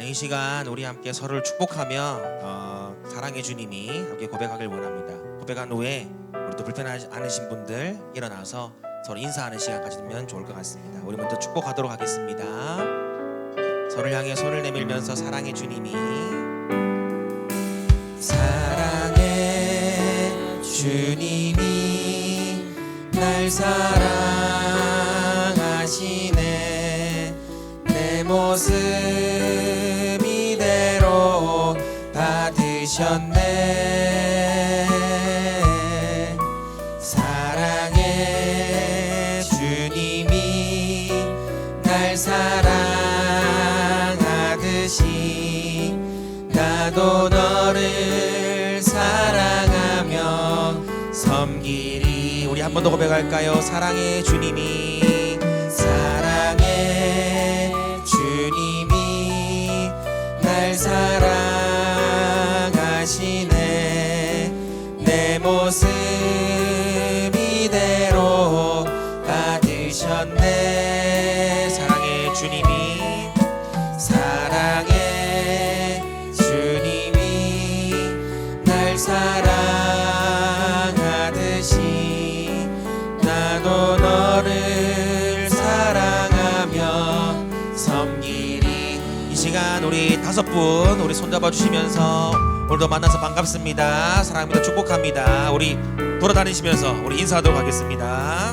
이 시간 우리 함께 서로를 축복하며 사랑의 주님이 함께 고백하길 원합니다. 고백한 후에 우리 또 불편하지 않으신 분들 일어나서 서로 인사하는 시간 가지면 좋을 것 같습니다. 우리 먼저 축복하도록 하겠습니다. 서로를 향해 손을 내밀면서 사랑의 주님이, 사랑의 주님이 날 사랑하시네. 내 모습 이대로 받으셨네. 사랑의 주님이 날 사랑하듯이 나도 너를 사랑하며 섬기리. 우리 한 번 더 고백할까요? 사랑의 주님이, 사랑의 주님이 날 사랑하시네. 내 모습 이대로 받으셨네. 사랑의 주님이, 사랑의 주님이 날 사랑하듯이 나도 너를 사랑하며 섬기리. 이 시간 우리 5분 우리 손잡아 주시면서 오늘도 만나서 반갑습니다. 사랑합니다. 축복합니다. 우리 돌아다니시면서 우리 인사하도록 하겠습니다.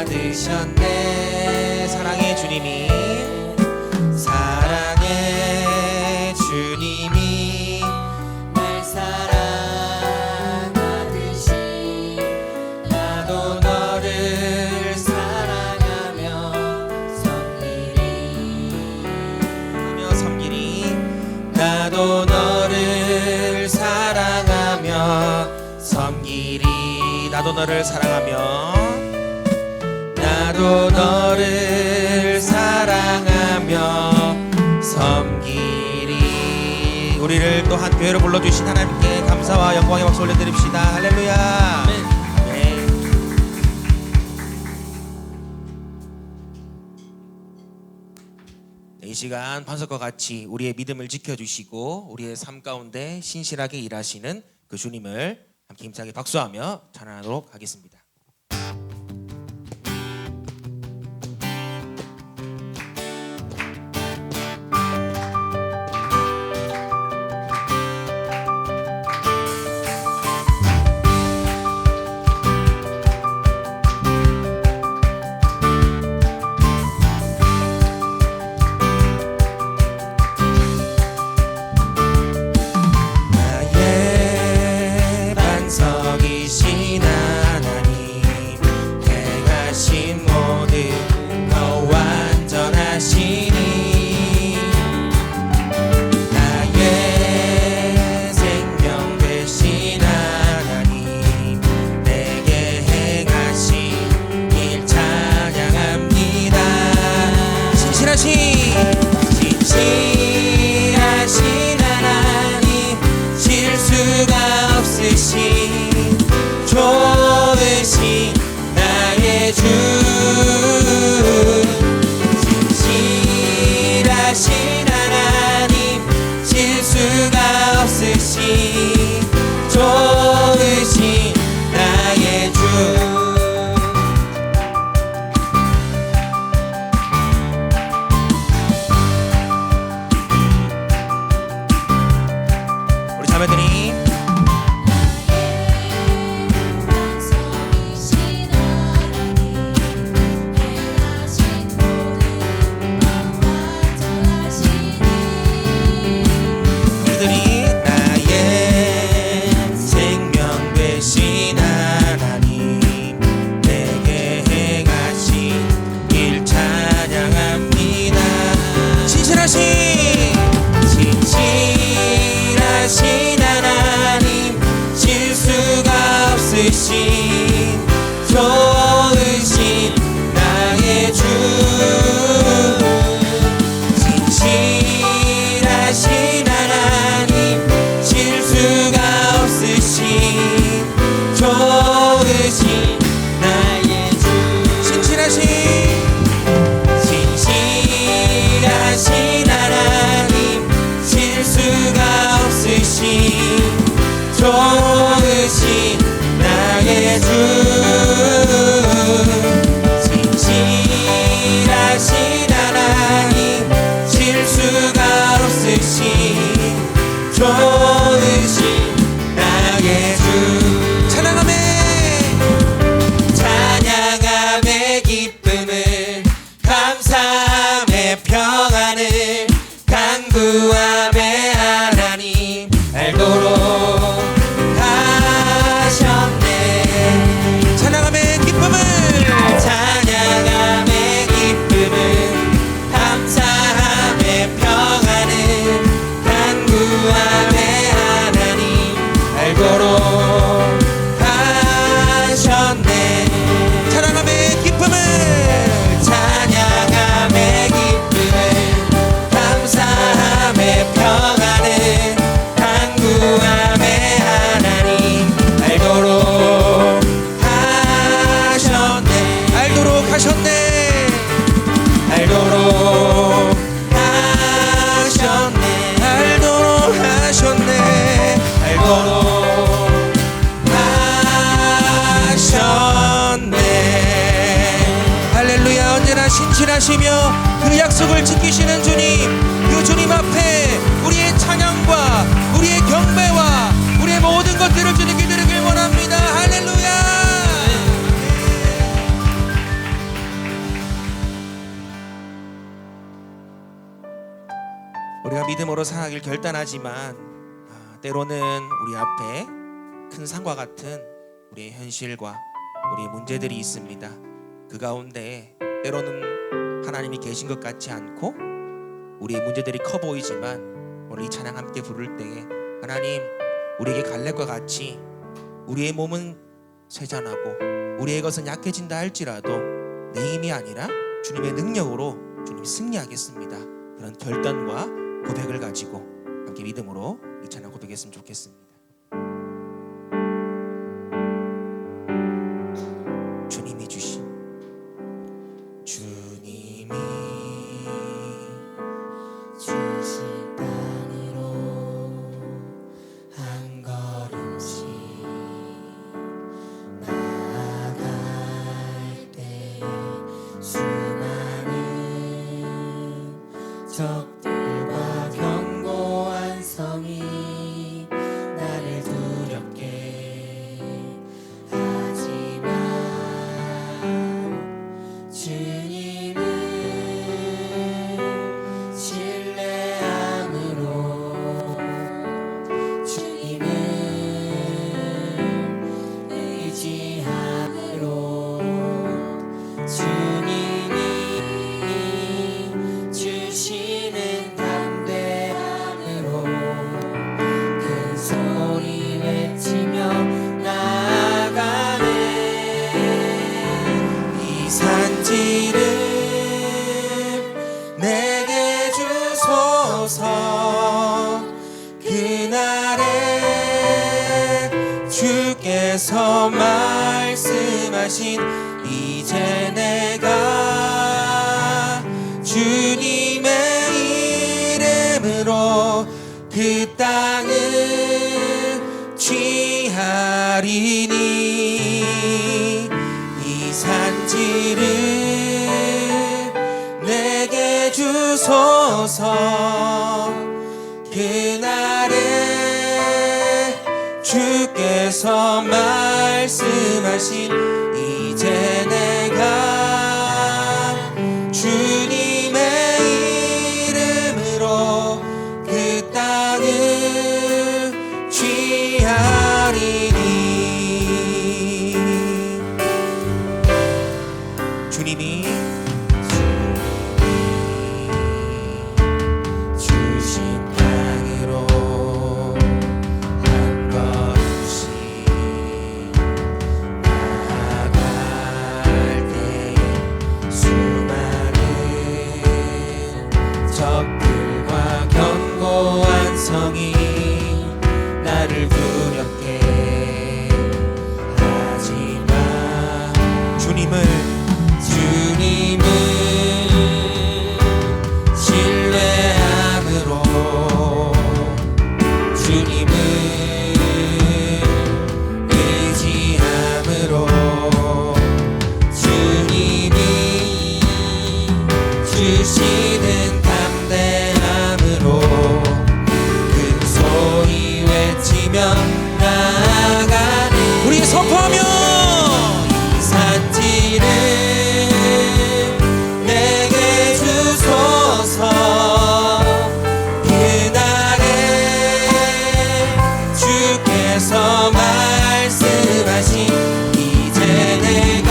받으셨네. 사랑의 주님이, 사랑의 주님이 날 사랑하듯이 나도 너를 사랑하며 섬기리. 나도 너를 사랑하며 섬기리. 나도 너를 사랑하며, 나도 너를 사랑하며 섬기리. 우리를 또한 교회로 불러주신 하나님께 감사와 영광의 박수 올려드립시다. 할렐루야. 네. 이 시간 반석과 같이 우리의 믿음을 지켜주시고 우리의 삶 가운데 신실하게 일하시는 그 주님을 함께 힘차게 박수하며 찬양하도록 하겠습니다. 진실하신 하나님, 실수가 없으신 좋으신 나의 주. 진실하신 하나님, 실수가 없으신 좋으신 나의 주. 주시며 그 약속을 지키시는 주님, 그 주님 앞에 우리의 찬양과 우리의 경배와 우리의 모든 것들을 주님께 드리길 원합니다. 할렐루야. 우리가 믿음으로 살아가길 결단하지만 때로는 우리 앞에 큰 산과 같은 우리의 현실과 우리의 문제들이 있습니다. 그 가운데 때로는 하나님이 계신 것 같지 않고 우리의 문제들이 커 보이지만 오늘 이 찬양 함께 부를 때에 하나님, 우리에게 갈렙과 같이 우리의 몸은 쇠잔하고 우리의 것은 약해진다 할지라도 내 힘이 아니라 주님의 능력으로 주님 승리하겠습니다. 그런 결단과 고백을 가지고 함께 믿음으로 이 찬양 고백했으면 좋겠습니다. 주님이 주신 땅으로 한 걸음씩 나아갈 때에 수많은 적들과 견고한 성이 나를 두렵게 하지만 주님은 신뢰함으로 주님은 의지함으로 주님이 주시는 담대함으로 큰 소리 외치며 나아가네. 이 산지를 내게 주소서. 그날에 주께서 말씀하신 이제 내가 주님의 이름으로 그 땅을 취하리니 이 산지를 내게 주소서. 그날에 주께서 말씀하신 이제 내가 주님의 이름으로 그 땅을 취하리니. 주님이 주신 땅으로 한 걸음씩 나아갈 때에 수많은 적들과 견고한 성이 나를 두렵게 하지만 주님은 신뢰함으로 주님은 의지함으로 주님이 주시는 담대함으로 큰 소리 외치며 나아가는 우리 선포하며 이 산지를 내게 주소서. 그날에 주께서 말씀하신 이제 내가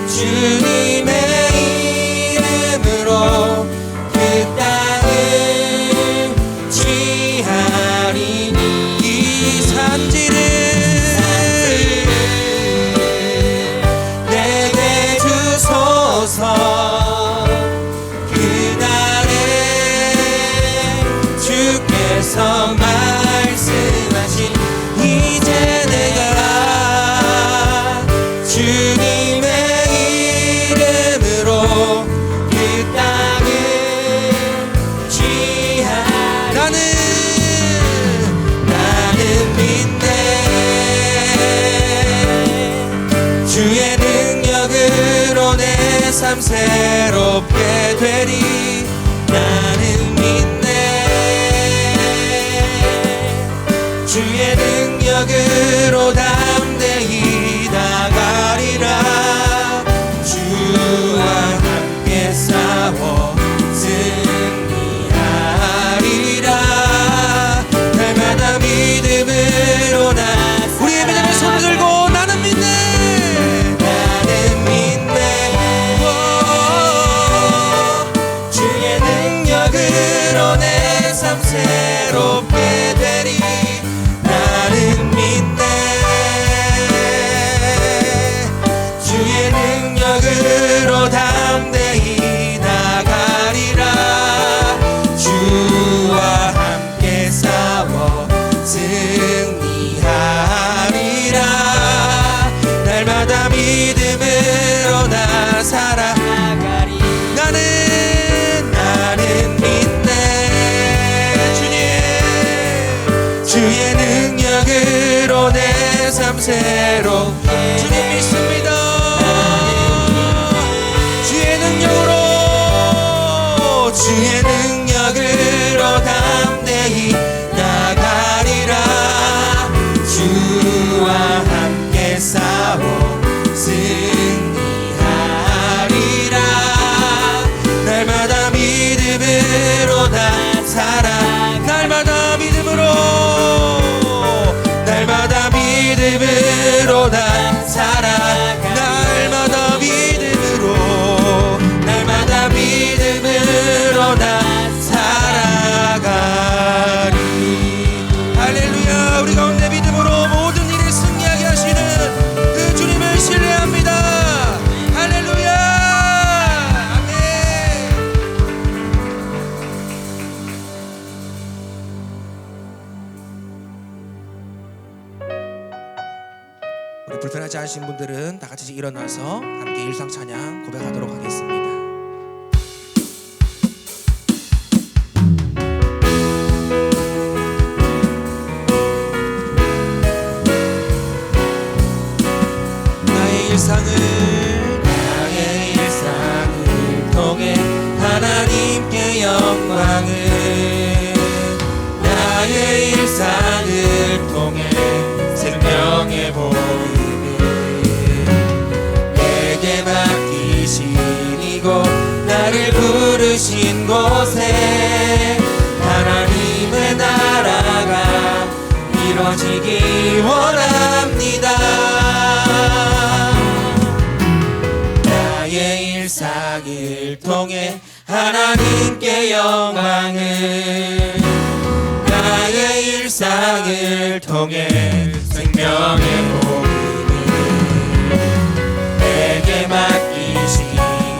주님의 이름으로 그 땅을 취하리니 이 산지를 내게 주소서. 그날에 주께서 말씀하신 이제 내가 주님의 이름으로 그 땅을 새롭게 되리 나는 믿네. 주의 능력으로 담대히 나가리라. 주와 함께 싸워 승리하리라. 날마다 믿음으로 나 우리의 믿음의 손을 들고 나는 믿네. 나는 믿네. 오, 주의 능력으로 내 삶 새롭게 되리 나는 믿네. 주의 능력으로 담대히 나가리라. 주와 함께 싸워 승리하리라. 날마다 믿음으로 나 살아가리. 나는 믿네. 주님 주의 능력으로 내 삶 새롭게 주님 믿습니다. 주의 능력으로 주의 능력으로 담대히 나가리라. 주와 함께 싸워 승리하리라. 날마다 믿음으로 나 살아. 날마다 믿음으로 날마다 믿음으로 나 살아. 날마다 믿음으로 날마다 믿음으로 나 살아가리. 할렐루야. 우리 가운데 믿음으로 모든 일에 승리하게 하시는 그 주님을 신뢰합니다. 할렐루야. 아멘. 우리 불편하지 않으신 분들은 다 같이 일어나서 함께 일상 찬양 고백하도록 하겠습니다. 나의 일상을 통해 하나님께 영광을. 나의 일상을 통해 생명의 복음을 내게 맡기신 이곳 나를 부르신 곳에 하나님의 나라가 이루어지기 원합니다. 나의 일상을 통해 하나님께 영광을. 나의 일상을 통해 생명의 복음을 내게 맡기신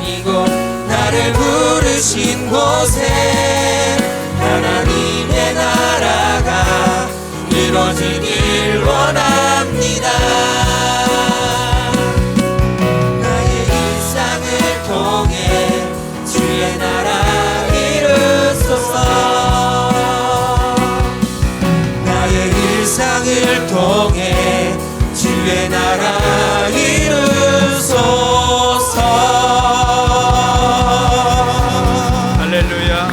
이곳 나를 부르신 곳에 하나님의 나라가 이루어지길 원합니다. 주의 나라 이루소서. 나의 일상을 통해 주의 나라 이루소서. 할렐루야.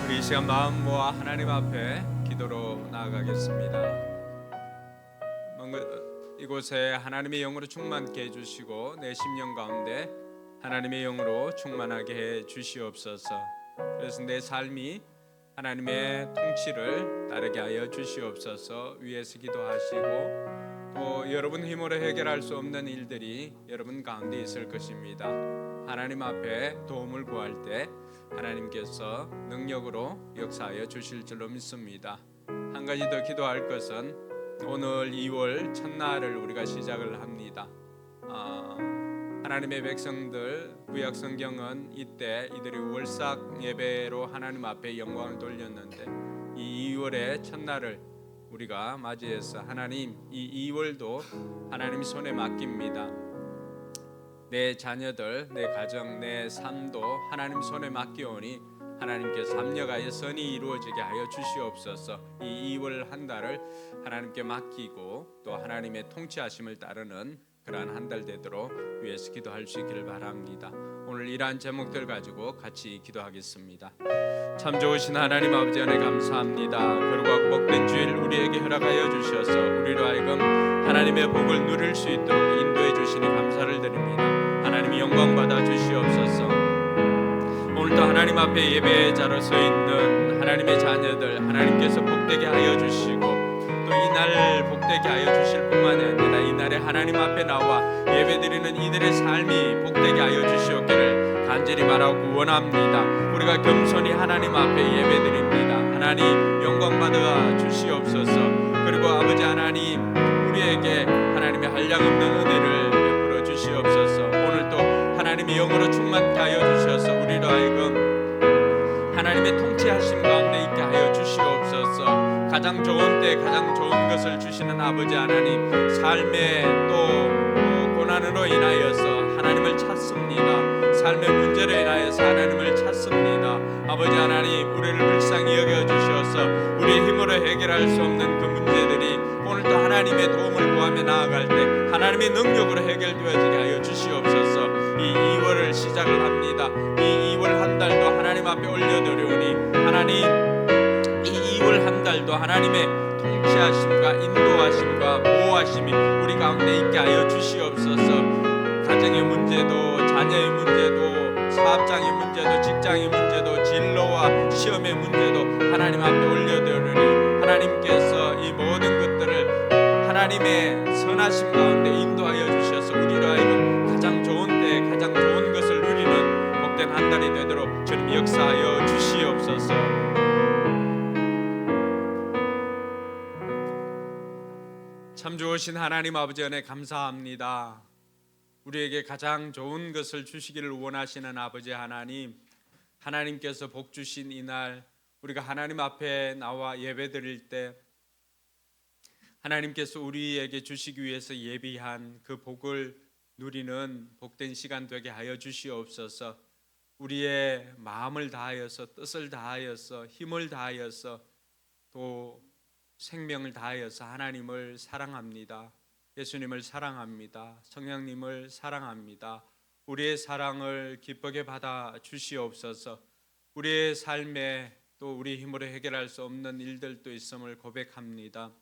우리 이 시간 마음 모아 하나님 앞에 기도로 나아가겠습니다. 이곳에 하나님의 영으로 충만케 해주시고 내 심령 가운데 하나님의 영으로 충만하게 해 주시옵소서. 그래서 내 삶이 하나님의 통치를 따르게 하여 주시옵소서. 위에서 기도하시고 또 여러분 힘으로 해결할 수 없는 일들이 여러분 가운데 있을 것입니다. 하나님 앞에 도움을 구할 때 하나님께서 능력으로 역사하여 주실 줄로 믿습니다. 한 가지 더 기도할 것은 오늘 2월 첫날을 우리가 시작을 합니다. 하나님의 백성들 구약 성경은 이때 이들이 월삭 예배로 하나님 앞에 영광을 돌렸는데 이 2월의 첫날을 우리가 맞이해서 하나님 이 2월도 하나님 손에 맡깁니다. 내 자녀들, 내 가정, 내 삶도 하나님 손에 맡기오니 하나님께서 합력하여 선이 이루어지게 하여 주시옵소서. 이 2월 한 달을 하나님께 맡기고 또 하나님의 통치하심을 따르는 그러한 한 달 되도록 위해서 기도할 수 있기를 바랍니다. 오늘 이러한 제목들 가지고 같이 기도하겠습니다. 참 좋으신 하나님 아버지 은혜 감사합니다. 거룩하고 복된 주일 우리에게 허락하여 주셔서 우리로 하여금 하나님의 복을 누릴 수 있도록 인도해 주시니 감사를 드립니다. 하나님이 영광 받아 주시옵소서. 오늘도 하나님 앞에 예배자로 서 있는 하나님의 자녀들 하나님께서 복되게 하여 주시고 또 이날 복되게 하여 주실 뿐만 아니라 이날에 하나님 앞에 나와 예배드리는 이들의 삶이 복되게 하여 주시옵기를 간절히 바라고 원합니다. 우리가 겸손히 하나님 앞에 예배드립니다. 하나님 영광 받아 주시옵소서. 그리고 아버지 하나님 우리에게 하나님의 한량없는 은혜를 베풀어 주시옵소서. 오늘도 하나님의 영으로 충만케 하여 주셔서 우리로 하여금 하나님의 통치하심 가운데 있게 하여 주시옵소서. 가장 좋은 때 가장 좋은 것을 주시는 아버지 하나님, 삶의 또 고난으로 인하여서 하나님을 찾습니다. 삶의 문제로 인하여서 하나님을 찾습니다. 아버지 하나님 우리를 불쌍히 여겨주셔서 우리의 힘으로 해결할 수 없는 그 문제들이 오늘도 하나님의 도움을 구하며 나아갈 때 하나님의 능력으로 해결되어지게 하여 주시옵소서. 이 2월을 시작을 합니다. 이 2월 한 달도 하나님 앞에 올려드리오니 하나님 이 2월 한 달도 하나님의 통치하심과 인도하심과 보호하심이 우리 가운데 있게 하여 주시옵소서. 가정의 문제도 자녀의 문제도 사업장의 문제도 직장의 문제도 진로와 시험의 문제도 하나님 앞에 올려드리니 하나님께서 이 모든 것들을 하나님의 선하심 가운데 인도하여 주셔서 우리로 하여금 가장 좋은 때 가장 좋은 것을 누리는 복된 한 달이 되도록 주님 역사하여 주시옵소서. 참 좋으신 하나님 아버지 은혜 감사합니다. 우리에게 가장 좋은 것을 주시기를 원하시는 아버지 하나님, 하나님께서 복 주신 이날 우리가 하나님 앞에 나와 예배드릴 때 하나님께서 우리에게 주시기 위해서 예비한 그 복을 누리는 복된 시간 되게 하여 주시옵소서. 우리의 마음을 다하여서 뜻을 다하여서 힘을 다하여서 또 생명을 다하여서 하나님을 사랑합니다. 예수님을 사랑합니다. 성령님을 사랑합니다. 우리의 사랑을 기쁘게 받아 주시옵소서. 우리의 삶에 또 우리 힘으로 해결할 수 없는 일들도 있음을 고백합니다.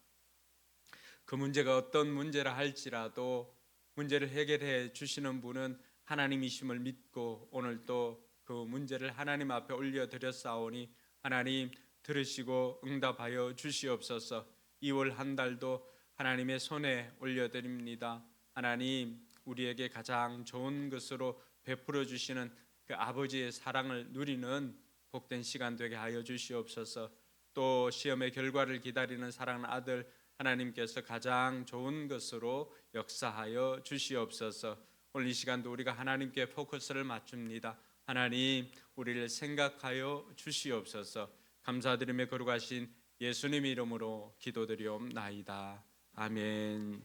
그 문제가 어떤 문제라 할지라도 문제를 해결해 주시는 분은 하나님이심을 믿고 오늘도 그 문제를 하나님 앞에 올려드렸사오니 하나님 들으시고 응답하여 주시옵소서. 2월 한 달도 하나님의 손에 올려드립니다. 하나님 우리에게 가장 좋은 것으로 베풀어 주시는 그 아버지의 사랑을 누리는 복된 시간 되게 하여 주시옵소서. 또 시험의 결과를 기다리는 사랑하는 아들 하나님께서 가장 좋은 것으로 역사하여 주시옵소서. 오늘 이 시간도 우리가 하나님께 포커스를 맞춥니다. 하나님 우리를 생각하여 주시옵소서. 감사드리며 거룩하신 예수님 이름으로 기도드리옵나이다. 아멘.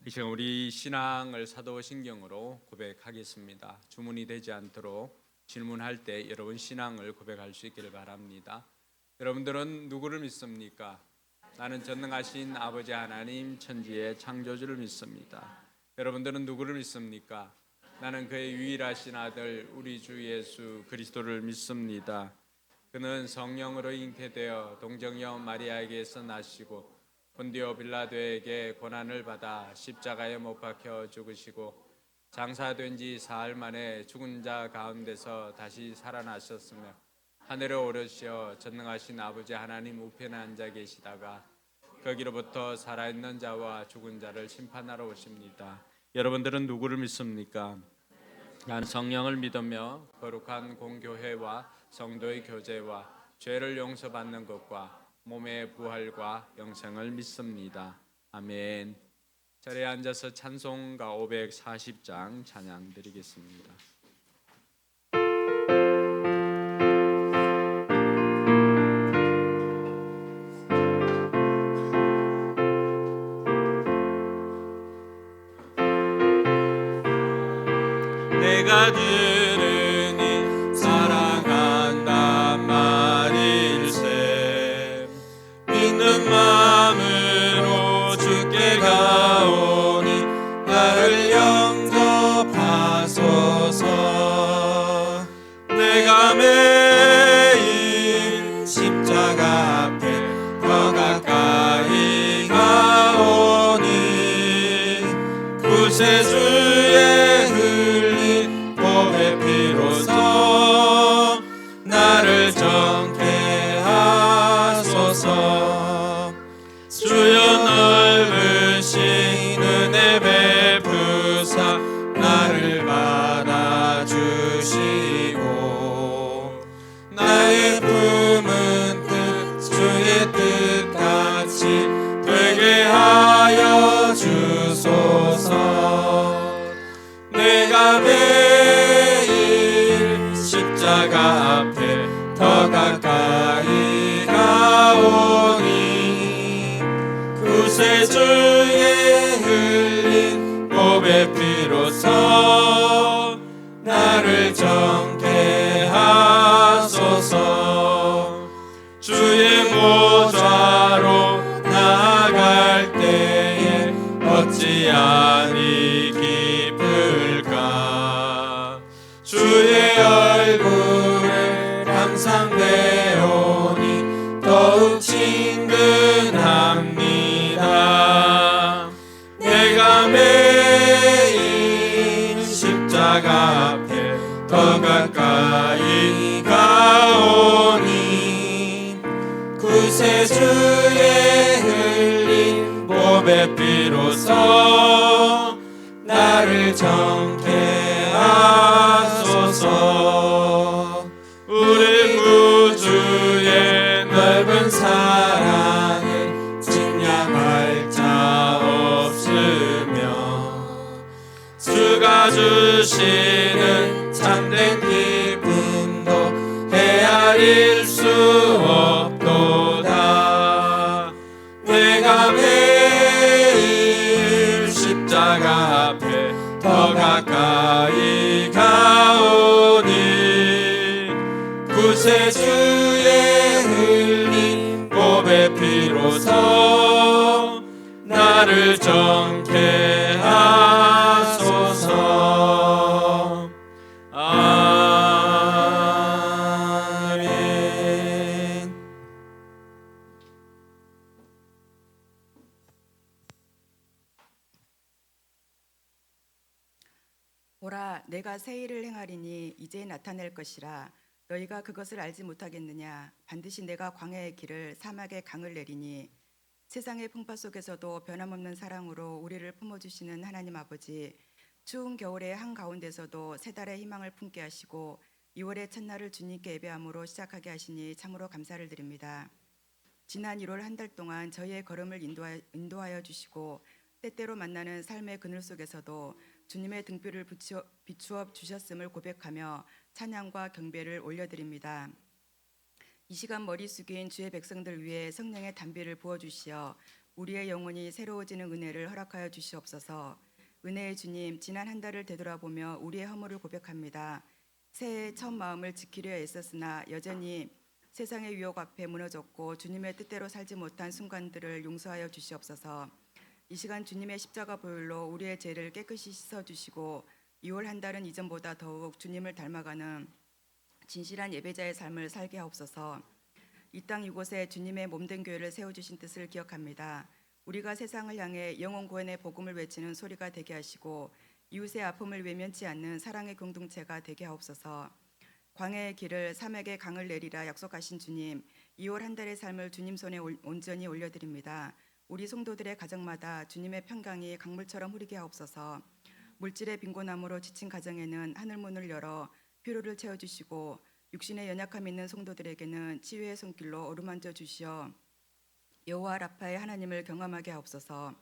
이 시간 우리 신앙을 사도신경으로 고백하겠습니다. 주문이 되지 않도록 질문할 때 여러분 신앙을 고백할 수 있기를 바랍니다. 여러분들은 누구를 믿습니까? 나는 전능하신 아버지 하나님 천지의 창조주를 믿습니다. 여러분들은 누구를 믿습니까? 나는 그의 유일하신 아들 우리 주 예수 그리스도를 믿습니다. 그는 성령으로 잉태되어 동정녀 마리아에게서 나시고 본디오 빌라도에게 고난을 받아 십자가에 못 박혀 죽으시고 장사된 지 사흘 만에 죽은 자 가운데서 다시 살아나셨으며 하늘에 오르시어 전능하신 아버지 하나님 우편에 앉아 계시다가 거기로부터 살아있는 자와 죽은 자를 심판하러 오십니다. 여러분들은 누구를 믿습니까? 난 성령을 믿으며 거룩한 공교회와 성도의 교제와 죄를 용서받는 것과 몸의 부활과 영생을 믿습니다. 아멘. 자리에 앉아서 찬송가 540장 찬양 드리겠습니다. 내가 들으니 사랑하 구세주의 흘린 보배 피로써 나를 정케 하소서. 주여 넓으신 은혜 베푸사 나를 받아주시고 나의 품은 뜻 주의 뜻같이 되게 하여 주소서. 내가 매일 십자가 앞에 더 가까이 가오니 구세주의 흘린 보배 피로써 나를 정케 하소서. 주의 보좌로 나아갈 때에 어찌하니 기쁠까. 주의 얼굴을 항상 배우니 더욱 친근합니다. 내가 매일 십자가 앞에 더 가까이 가오니 구세주의 흘린 보배 피로써 나를 정케 하소서. 우리 구주의 넓은 사랑에 측량할 자 없으며 주가 주시는 참된 기쁨도 헤아릴 수 없도다. 내가 매일 십자가 앞에 더 가까이 가오니 구세주의 흘린 보배 피로써 나를 정케 하소서. 아멘. 보라, 내가 새 일을 행하리니 이제 나타낼 것이라. 너희가 그것을 알지 못하겠느냐? 반드시 내가 광야의 길을 사막의 강을 내리니. 세상의 풍파 속에서도 변함없는 사랑으로 우리를 품어주시는 하나님 아버지, 추운 겨울의 한가운데서도 새 달의 희망을 품게 하시고 2월의 첫날을 주님께 예배함으로 시작하게 하시니 참으로 감사를 드립니다. 지난 1월 한 달 동안 저희의 걸음을 인도하여 주시고 때때로 만나는 삶의 그늘 속에서도 주님의 등불을 비추어 주셨음을 고백하며 찬양과 경배를 올려드립니다. 이 시간 머리 숙인 주의 백성들 위해 성령의 단비를 부어주시어 우리의 영혼이 새로워지는 은혜를 허락하여 주시옵소서. 은혜의 주님, 지난 한 달을 되돌아보며 우리의 허물을 고백합니다. 새해의 첫 마음을 지키려 애썼으나 여전히 세상의 유혹 앞에 무너졌고 주님의 뜻대로 살지 못한 순간들을 용서하여 주시옵소서. 이 시간 주님의 십자가 보혈로 우리의 죄를 깨끗이 씻어주시고 2월 한 달은 이전보다 더욱 주님을 닮아가는 진실한 예배자의 삶을 살게 하옵소서. 이 땅 이곳에 주님의 몸된 교회를 세워주신 뜻을 기억합니다. 우리가 세상을 향해 영혼 구원의 복음을 외치는 소리가 되게 하시고 이웃의 아픔을 외면치 않는 사랑의 공동체가 되게 하옵소서. 광야의 길을 사막의 강을 내리라 약속하신 주님, 2월 한 달의 삶을 주님 손에 온전히 올려드립니다. 우리 성도들의 가정마다 주님의 평강이 강물처럼 흐르게 하옵소서. 물질의 빈곤함으로 지친 가정에는 하늘문을 열어 피로를 채워주시고 육신의 연약함 있는 성도들에게는 치유의 손길로 어루만져 주시어 여호와 라파의 하나님을 경험하게 하옵소서.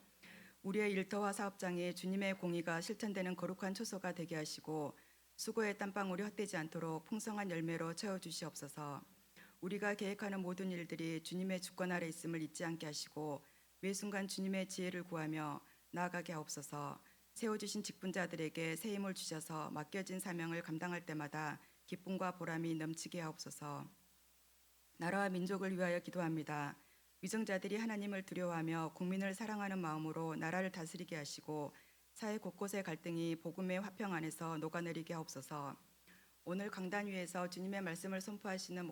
우리의 일터와 사업장이 주님의 공의가 실천되는 거룩한 초소가 되게 하시고 수고의 땀방울이 헛되지 않도록 풍성한 열매로 채워주시옵소서. 우리가 계획하는 모든 일들이 주님의 주권 아래 있음을 잊지 않게 하시고 매 순간 주님의 지혜를 구하며 나아가게 하옵소서. 세워주신 직분자들에게 새 힘을 주셔서 맡겨진 사명을 감당할 때마다 기쁨과 보람이 넘치게 하옵소서. 나라와 민족을 위하여 기도합니다. 위정자들이 하나님을 두려워하며 국민을 사랑하는 마음으로 나라를 다스리게 하시고 사회 곳곳의 갈등이 복음의 화평 안에서 녹아내리게 하옵소서. 오늘 강단 위에서 주님의 말씀을 선포하시는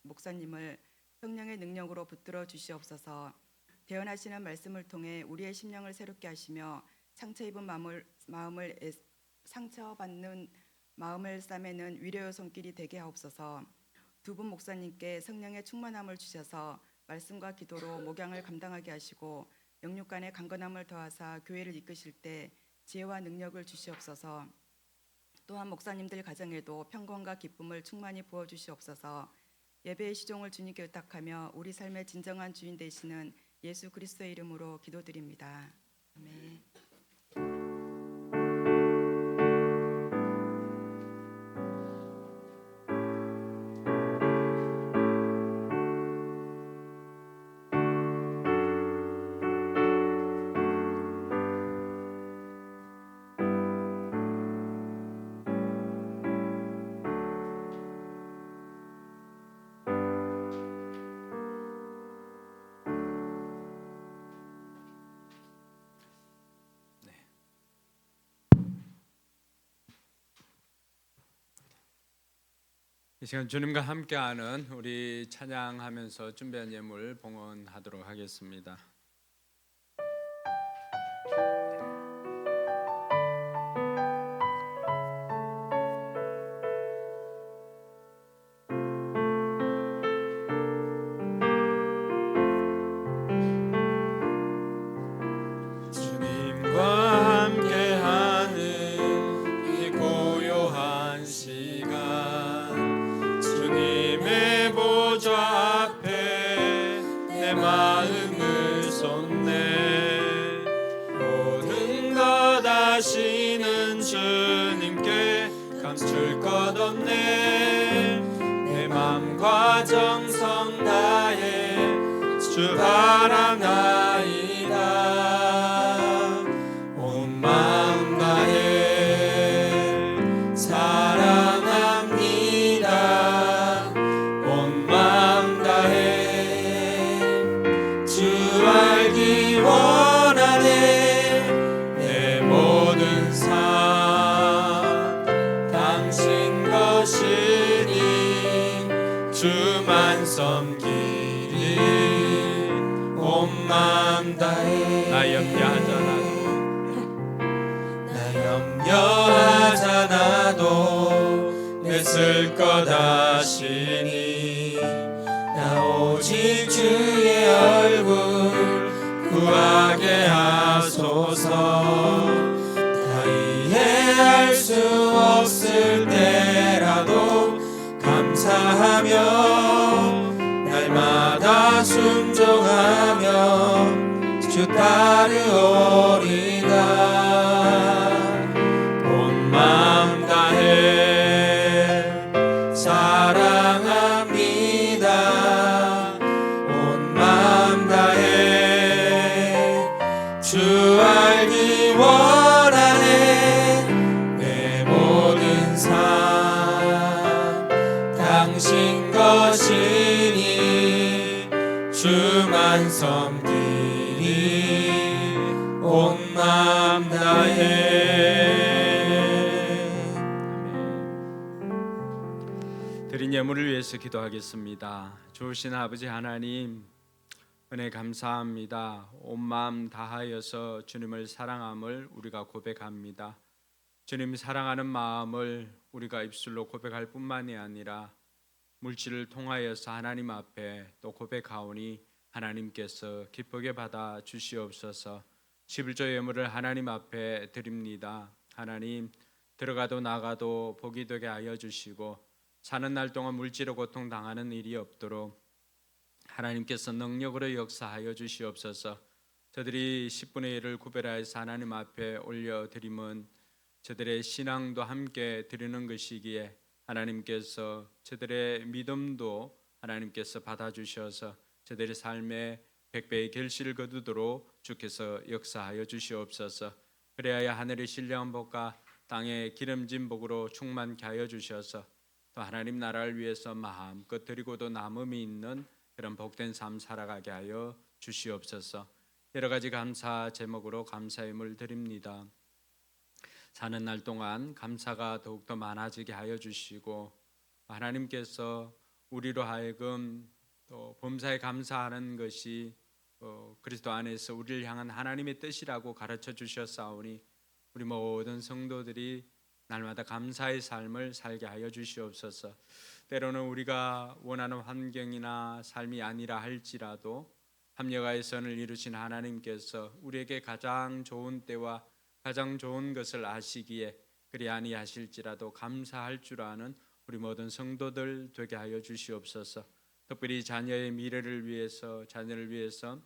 목사님을 성령의 능력으로 붙들어 주시옵소서. 대언하시는 말씀을 통해 우리의 심령을 새롭게 하시며 상처 입은 상처받는 마음을 싸매는 위로의 손길이 되게 하옵소서. 두 분 목사님께 성령의 충만함을 주셔서 말씀과 기도로 목양을 감당하게 하시고 영육간의 강건함을 더하사 교회를 이끄실 때 지혜와 능력을 주시옵소서. 또한 목사님들 가정에도 평강과 기쁨을 충만히 부어 주시옵소서. 예배의 시종을 주님께 의탁하며 우리 삶의 진정한 주인 되시는 예수 그리스도의 이름으로 기도드립니다. 아멘. 이 시간 주님과 함께하는 우리 찬양하면서 준비한 예물 봉헌하도록 하겠습니다. 주님과 함께하는 이 고요한 시간, 주님의 보좌 앞에 내 마음을 쏟네. 모든 것 아시는 주님께 감출 것 없네. 내 맘과 정성 다해 주 바라나이다. 온 마음 다해 사랑합니다. 온 마음 다해 주 알기 원하네. 내 모든 삶 당신 것이니 주만 섬기리. 온 마음 다해 나 염려하잖아도 내 쓸 것 아시니. 나 오직 주의 얼굴 구하게 하소서. 다 이해할 수 없을 때라도 감사하며 날마다 순종하며 주 따르오리다. 온 마음 다해 사랑합니다. 온 마음 다해 주 알기 원하네. 내 모든 삶 당신 것이니 주만 섬기리. 온 마음 다해. 드린 예물을 위해서 기도하겠습니다. 좋으신 아버지 하나님, 은혜 감사합니다. 온 마음 다하여서 주님을 사랑함을 우리가 고백합니다. 주님 사랑하는 마음을 우리가 입술로 고백할 뿐만이 아니라 물질을 통하여서 하나님 앞에 또 고백하오니 하나님께서 기쁘게 받아 주시옵소서. 11조 예물을 하나님 앞에 드립니다. 하나님, 들어가도 나가도 복이 되게 하여 주시고 사는 날 동안 물질의 고통 당하는 일이 없도록 하나님께서 능력으로 역사하여 주시옵소서. 저들이 10분의 1을 구별하여서 하나님 앞에 올려드림은 저들의 신앙도 함께 드리는 것이기에 하나님께서 저들의 믿음도 하나님께서 받아주셔서 저들의 삶에 백배의 결실을 거두도록 주께서 역사하여 주시옵소서. 그래야 하늘의 신령한 복과 땅의 기름진 복으로 충만케 하여 주셔서 또 하나님 나라를 위해서 마음껏 드리고도 남음이 있는 그런 복된 삶 살아가게 하여 주시옵소서. 여러 가지 감사 제목으로 감사임을 드립니다. 사는 날 동안 감사가 더욱더 많아지게 하여 주시고 하나님께서 우리로 하여금 또 범사에 감사하는 것이 그리스도 안에서 우리를 향한 하나님의 뜻이라고 가르쳐 주셨사오니 우리 모든 성도들이 날마다 감사의 삶을 살게 하여 주시옵소서. 때로는 우리가 원하는 환경이나 삶이 아니라 할지라도 합력하여 선을 이루신 하나님께서 우리에게 가장 좋은 때와 가장 좋은 것을 아시기에 그리 아니하실지라도 감사할 줄 아는 우리 모든 성도들 되게 하여 주시옵소서. 특별히 자녀의 미래를 위해서, 자녀를 위해서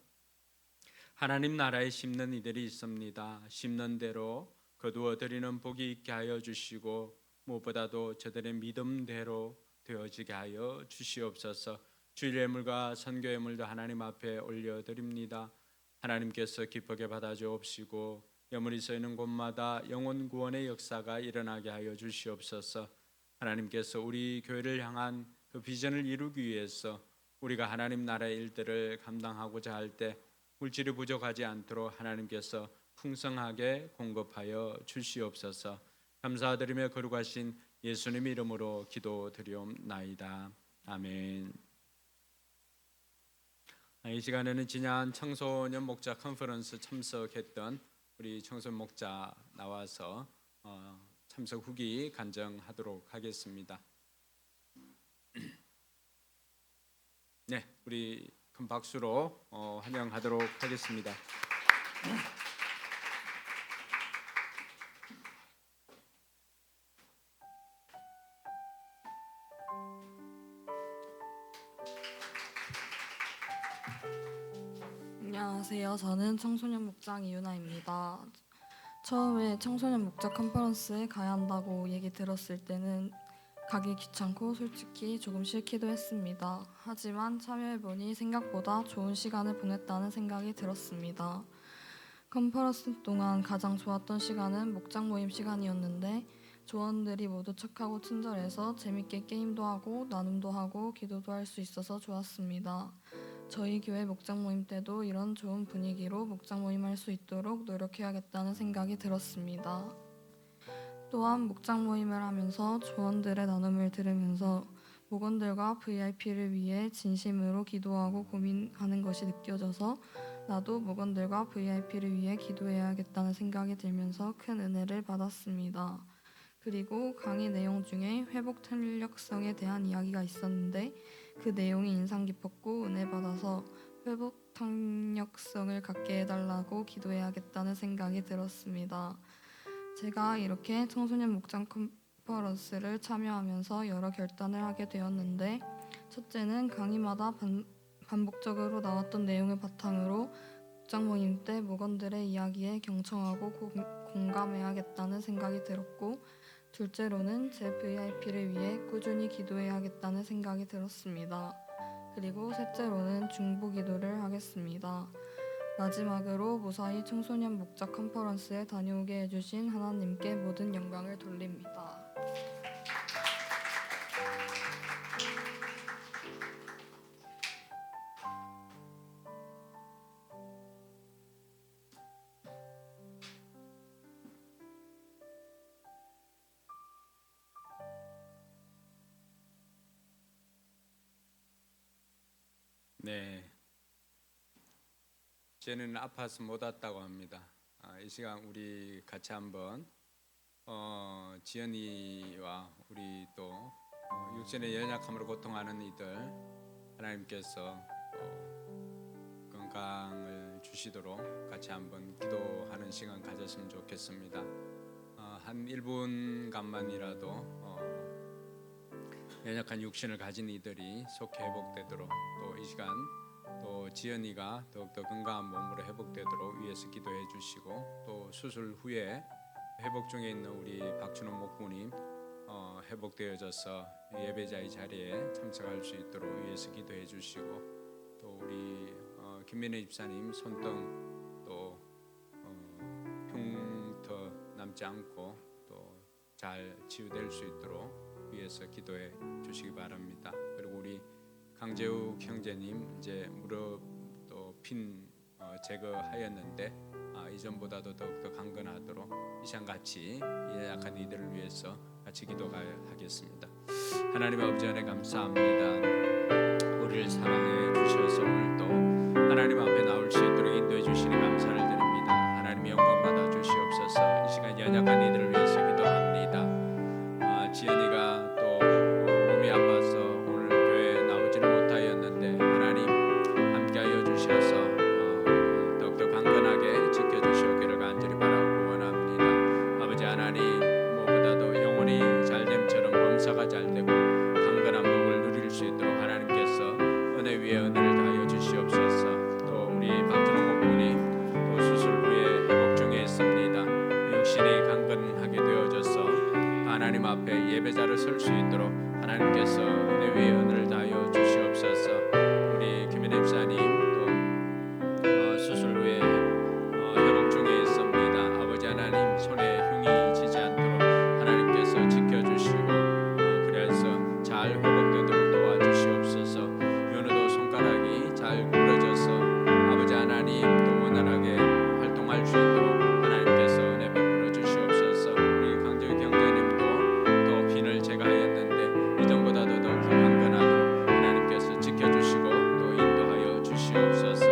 하나님 나라에 심는 이들이 있습니다. 심는 대로 거두어 드리는 복이 있게 하여 주시고 무엇보다도 저들의 믿음대로 되어지게 하여 주시옵소서. 주일 예물과 선교 예물도 하나님 앞에 올려드립니다. 하나님께서 기쁘게 받아 주옵시고 예물이 서 있는 곳마다 영혼 구원의 역사가 일어나게 하여 주시옵소서. 하나님께서 우리 교회를 향한 그 비전을 이루기 위해서 우리가 하나님 나라의 일들을 감당하고자 할 때 물질이 부족하지 않도록 하나님께서 풍성하게 공급하여 주시옵소서. 감사드리며 거룩하신 예수님 이름으로 기도드리옵나이다. 아멘. 이 시간에는 지난 청소년 목자 컨퍼런스 참석했던 우리 청소년 목자 나와서 참석 후기 간증하도록 하겠습니다. 네, 우리 큰 박수로 환영하도록 하겠습니다. 안녕하세요. 저는 청소년 목장 이윤아입니다. 처음에 청소년 목장 컨퍼런스에 가야 한다고 얘기 들었을 때는 가기 귀찮고 솔직히 조금 싫기도 했습니다. 하지만 참여해보니 생각보다 좋은 시간을 보냈다는 생각이 들었습니다. 컨퍼런스 동안 가장 좋았던 시간은 목장 모임 시간이었는데 조원들이 모두 착하고 친절해서 재밌게 게임도 하고 나눔도 하고 기도도 할 수 있어서 좋았습니다. 저희 교회 목장 모임 때도 이런 좋은 분위기로 목장 모임할 수 있도록 노력해야겠다는 생각이 들었습니다. 또한 목장 모임을 하면서 조원들의 나눔을 들으면서 목원들과 VIP를 위해 진심으로 기도하고 고민하는 것이 느껴져서 나도 목원들과 VIP를 위해 기도해야겠다는 생각이 들면서 큰 은혜를 받았습니다. 그리고 강의 내용 중에 회복 탄력성에 대한 이야기가 있었는데 그 내용이 인상 깊었고 은혜 받아서 회복 탄력성을 갖게 해달라고 기도해야겠다는 생각이 들었습니다. 제가 이렇게 청소년 목장 컨퍼런스를 참여하면서 여러 결단을 하게 되었는데 첫째는 강의마다 반복적으로 나왔던 내용을 바탕으로 목장 모임 때 목원들의 이야기에 경청하고 공감해야겠다는 생각이 들었고 둘째로는 제 VIP를 위해 꾸준히 기도해야겠다는 생각이 들었습니다. 그리고 셋째로는 중보 기도를 하겠습니다. 마지막으로 무사히 청소년 목장 컨퍼런스에 다녀오게 해주신 하나님께 모든 영광을 돌립니다. 네, 쟤는 아파서 못 왔다고 합니다. 이 시간 우리 같이 한번 지연이와 우리 또 육신의 연약함으로 고통하는 이들 하나님께서 건강을 주시도록 같이 한번 기도하는 시간 가졌으면 좋겠습니다. 한 1분간만이라도 연약한 육신을 가진 이들이 속히 회복되도록 또 이 시간 또 지연이가 더욱더 건강한 몸으로 회복되도록 위해서 기도해 주시고 또 수술 후에 회복 중에 있는 우리 박준호 목부님 회복되어져서 예배자의 자리에 참석할 수 있도록 위해서 기도해 주시고 또 우리 김민혜 집사님 손등 또 흉터 남지 않고 또 잘 치유될 수 있도록 위해서 기도해 주시기 바랍니다. 그리고 우리 강재욱 형제님 이제 무릎 또 핀 제거하였는데 이전보다도 더욱더 강건하도록 이 시간 같이 약한 이들을 위해서 같이 기도하겠습니다. 하나님 아버지 은혜 감사합니다. 우리를 사랑해 주셔서 오늘도 하나님 앞에 나올 수 연약한 이들을 위해서 기도합니다. 지연이가 또 몸이 아파서 오늘 교회에 나오지를 못하였는데 하나님 함께하여 주셔서 더욱더 강건하게 지켜주시기를 간절히 바라고 원합니다. 아버지 하나님, 무엇보다도 영혼이 잘됨처럼 범사가 잘되고 강건한 복을 누릴 수 있도록 하나님께서 은혜 위에 은혜를 다하여 주시옵소서. 또 우리 박준호 목부님 또 수술 후에 회복 중에 있습니다. 육신이 강건하게 되어져서 하나님 앞에 예배자로 설 수 있도록 하나님께서 은혜 위에 은혜를 다하여 주시옵소서. 우리 김현애 집사님 또 수술 후에 회복 중에 있습니다. 아버지 하나님, 손에 흉이 지지 않도록 하나님께서 지켜주시고 그래서 잘 회복되도록 도와주시옵소서. 윤호도 손가락이 잘 굴러져서 아버지 하나님 또 원활하게 활동할 수 있도록 하나님께서 은혜 베풀어 주시옵소서. 우리 강정희 경제님도 또 빈을 제거하였는데 이전보다도 더 강건하도록 하나님께서 지켜주시고 또 인도하여 주시옵소서.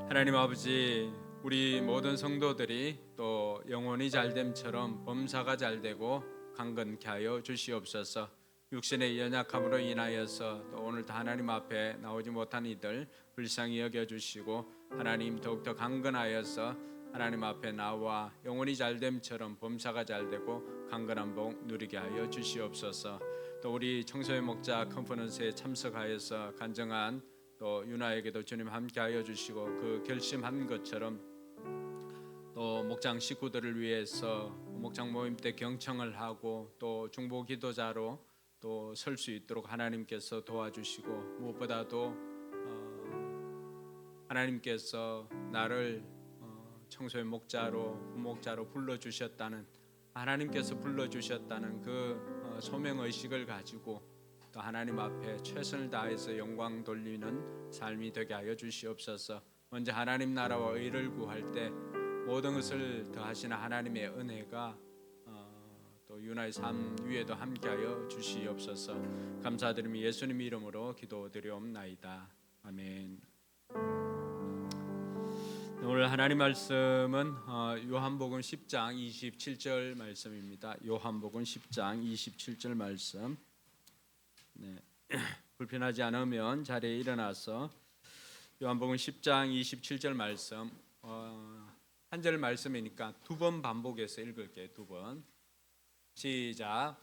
하나님 아버지, 우리 모든 성도들이 또 영혼이 잘됨처럼 범사가 잘되고 강건케 하여 주시옵소서. 육신의 연약함으로 인하여서 또 오늘도 하나님 앞에 나오지 못한 이들 불쌍히 여겨주시고 하나님 더욱더 강건하여서 하나님 앞에 나와 영혼이 잘됨처럼 범사가 잘되고 강건한 복 누리게 하여 주시옵소서. 또 우리 청소년 목자 컨퍼런스에 참석하여서 간증한 또 윤아에게도 주님 함께하여 주시고 그 결심한 것처럼 또 목장 식구들을 위해서 목장 모임 때 경청을 하고 또 중보 기도자로 또 설 수 있도록 하나님께서 도와주시고 무엇보다도 하나님께서 나를 청소년 목자로 부목자로 불러주셨다는 하나님께서 불러주셨다는 그 소명의식을 가지고 또 하나님 앞에 최선을 다해서 영광 돌리는 삶이 되게 하여 주시옵소서. 먼저 하나님 나라와 의를 구할 때 모든 것을 더하시는 하나님의 은혜가 또 윤아의 삶 위에도 함께하여 주시옵소서. 감사드리며 예수님 이름으로 기도드리옵나이다. 아멘. 오늘 하나님 말씀은 요한복음 10장 27절 말씀입니다. 요한복음 10장 27절 말씀. 네. 불편하지 않으면 자리에 일어나서 요한복음 10장 27절 말씀 한 절 말씀이니까 두 번 반복해서 읽을게요. 두 번. 시작.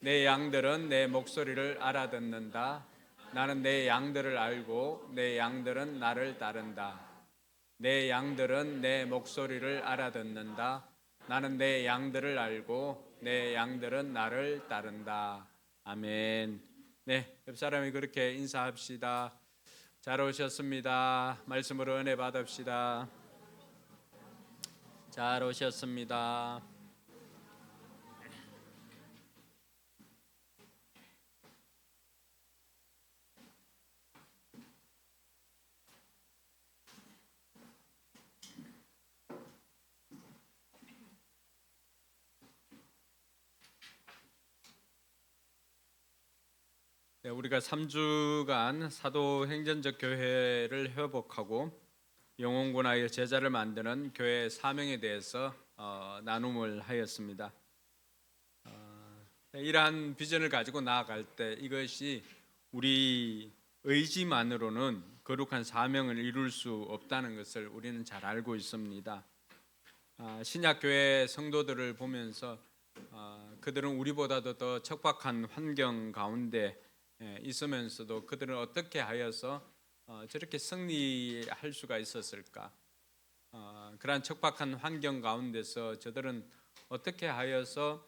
내 양들은 내 목소리를 알아듣는다. 나는 내 양들을 알고 내 양들은 나를 따른다. 내 양들은 내 목소리를 알아듣는다. 나는 내 양들을 알고 내 양들은 나를 따른다. 아멘. 네, 옆 사람이 그렇게 인사합시다. 잘 오셨습니다. 말씀으로 은혜 받읍시다. 잘 오셨습니다. 네, 우리가 3주간 사도행전적 교회를 회복하고 영혼군하여 제자를 만드는 교회의 사명에 대해서 나눔을 하였습니다. 이러한 비전을 가지고 나아갈 때 이것이 우리 의지만으로는 거룩한 사명을 이룰 수 없다는 것을 우리는 잘 알고 있습니다. 신약교회 성도들을 보면서 그들은 우리보다도 더 척박한 환경 가운데 있으면서도 그들은 어떻게 하여서 저렇게 승리할 수가 있었을까? 그러한 척박한 환경 가운데서 저들은 어떻게 하여서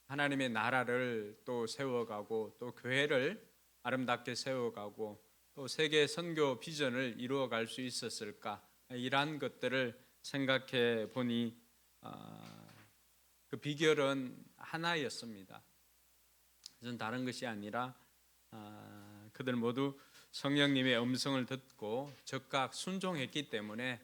하나님의 나라를 또 세워가고 또 교회를 아름답게 세워가고 또 세계 선교 비전을 이루어갈 수 있었을까? 이러한 것들을 생각해 보니 그 비결은 하나였습니다. 그것은 다른 것이 아니라 그들 모두 성령님의 음성을 듣고 적각 순종했기 때문에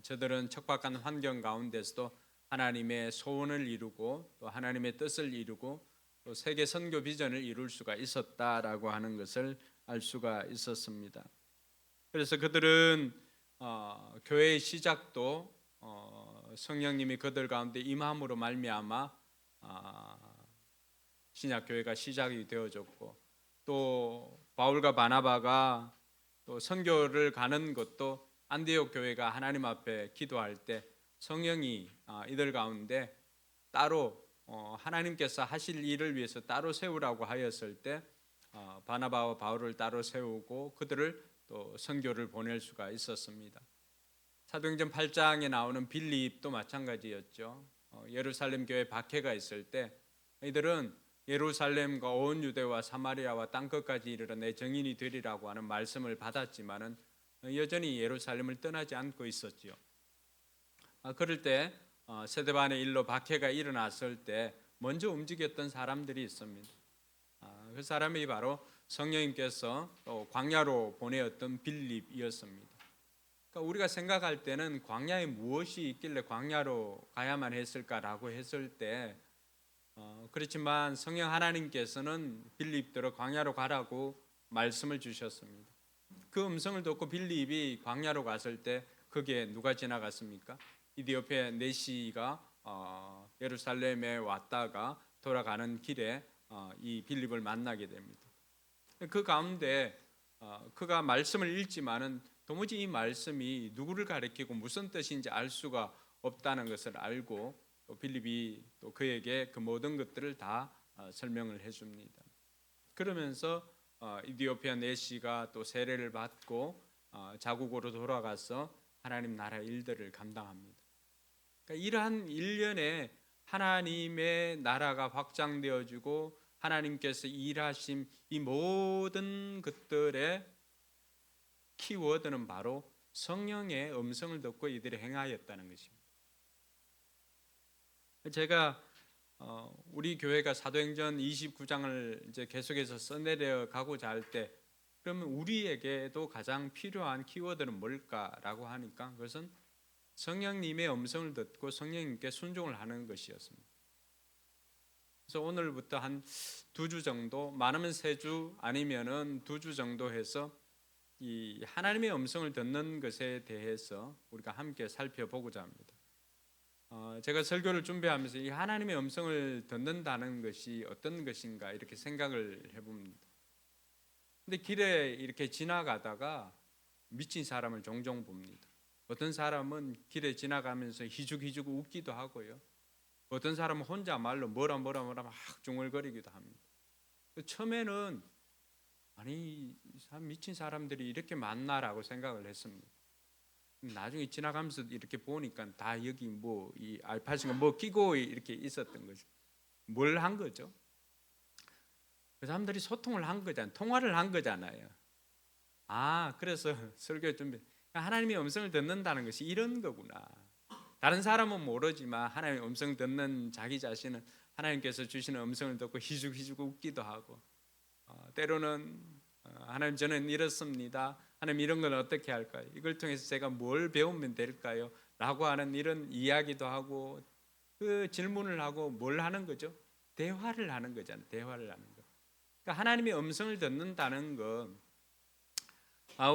저들은 척박한 환경 가운데서도 하나님의 소원을 이루고 또 하나님의 뜻을 이루고 또 세계 선교 비전을 이룰 수가 있었다라고 하는 것을 알 수가 있었습니다. 그래서 그들은 교회의 시작도 성령님이 그들 가운데 임함으로 말미암아 신약 교회가 시작이 되어졌고, 또 바울과 바나바가 또 선교를 가는 것도 안디옥 교회가 하나님 앞에 기도할 때 성령이 이들 가운데 따로 하나님께서 하실 일을 위해서 따로 세우라고 하였을 때 바나바와 바울을 따로 세우고 그들을 또 선교를 보낼 수가 있었습니다. 사도행전 8장에 나오는 빌립도 마찬가지였죠. 예루살렘 교회 박해가 있을 때 이들은 예루살렘과 온 유대와 사마리아와 땅끝까지 이르러 내 증인이 되리라고 하는 말씀을 받았지만은 여전히 예루살렘을 떠나지 않고 있었지요. 그럴 때 세데반의 일로 박해가 일어났을 때 먼저 움직였던 사람들이 있습니다. 그 사람이 바로 성령님께서 또 광야로 보내었던 빌립이었습니다. 그러니까 우리가 생각할 때는 광야에 무엇이 있길래 광야로 가야만 했을까라고 했을 때 그렇지만 성령 하나님께서는 빌립들을 광야로 가라고 말씀을 주셨습니다. 그 음성을 듣고 빌립이 광야로 갔을 때 거기에 누가 지나갔습니까? 이디오피아 네시가 예루살렘에 왔다가 돌아가는 길에 이 빌립을 만나게 됩니다. 그 가운데 그가 말씀을 읽지만은 도무지 이 말씀이 누구를 가리키고 무슨 뜻인지 알 수가 없다는 것을 알고 또 빌립이 또 그에게 그 모든 것들을 다 설명을 해줍니다. 그러면서 이디오피아 네시가 또 세례를 받고 자국으로 돌아가서 하나님 나라 일들을 감당합니다. 그러니까 이러한 일련의 하나님의 나라가 확장되어지고 하나님께서 일하신 이 모든 것들의 키워드는 바로 성령의 음성을 듣고 이들이 행하였다는 것입니다. 제가 우리 교회가 사도행전 29장을 이제 계속해서 써내려 가고자 할 때 그러면 우리에게도 가장 필요한 키워드는 뭘까라고 하니까 그것은 성령님의 음성을 듣고 성령님께 순종을 하는 것이었습니다. 그래서 오늘부터 한 2주 정도, 많으면 3주 아니면은 2주 정도 해서 이 하나님의 음성을 듣는 것에 대해서 우리가 함께 살펴보고자 합니다. 제가 설교를 준비하면서 이 하나님의 음성을 듣는다는 것이 어떤 것인가 이렇게 생각을 해봅니다. 근데 길에 이렇게 지나가다가 미친 사람을 종종 봅니다. 어떤 사람은 길에 지나가면서 희죽희죽 웃기도 하고요. 어떤 사람은 혼자 말로 뭐라 막 중얼거리기도 합니다. 처음에는 아니 미친 사람들이 이렇게 많나라고 생각을 했습니다. 나중에 지나가면서 이렇게 보니까 다 여기 뭐 이 알파신가 뭐 끼고 이렇게 있었던 거죠. 뭘 한 거죠? 그 사람들이 소통을 한 거잖아요. 통화를 한 거잖아요. 그래서 설교 준비. 하나님의 음성을 듣는다는 것이 이런 거구나. 다른 사람은 모르지만 하나님의 음성 듣는 자기 자신은 하나님께서 주시는 음성을 듣고 희죽희죽 웃기도 하고 때로는 하나님 저는 이렇습니다. 하나님 이런 건 어떻게 할까요? 이걸 통해서 제가 뭘 배우면 될까요? 라고 하는 이런 이야기도 하고 그 질문을 하고 뭘 하는 거죠? 대화를 하는 거잖아요. 대화를 하는 거. 그러니까 하나님의 음성을 듣는다는 건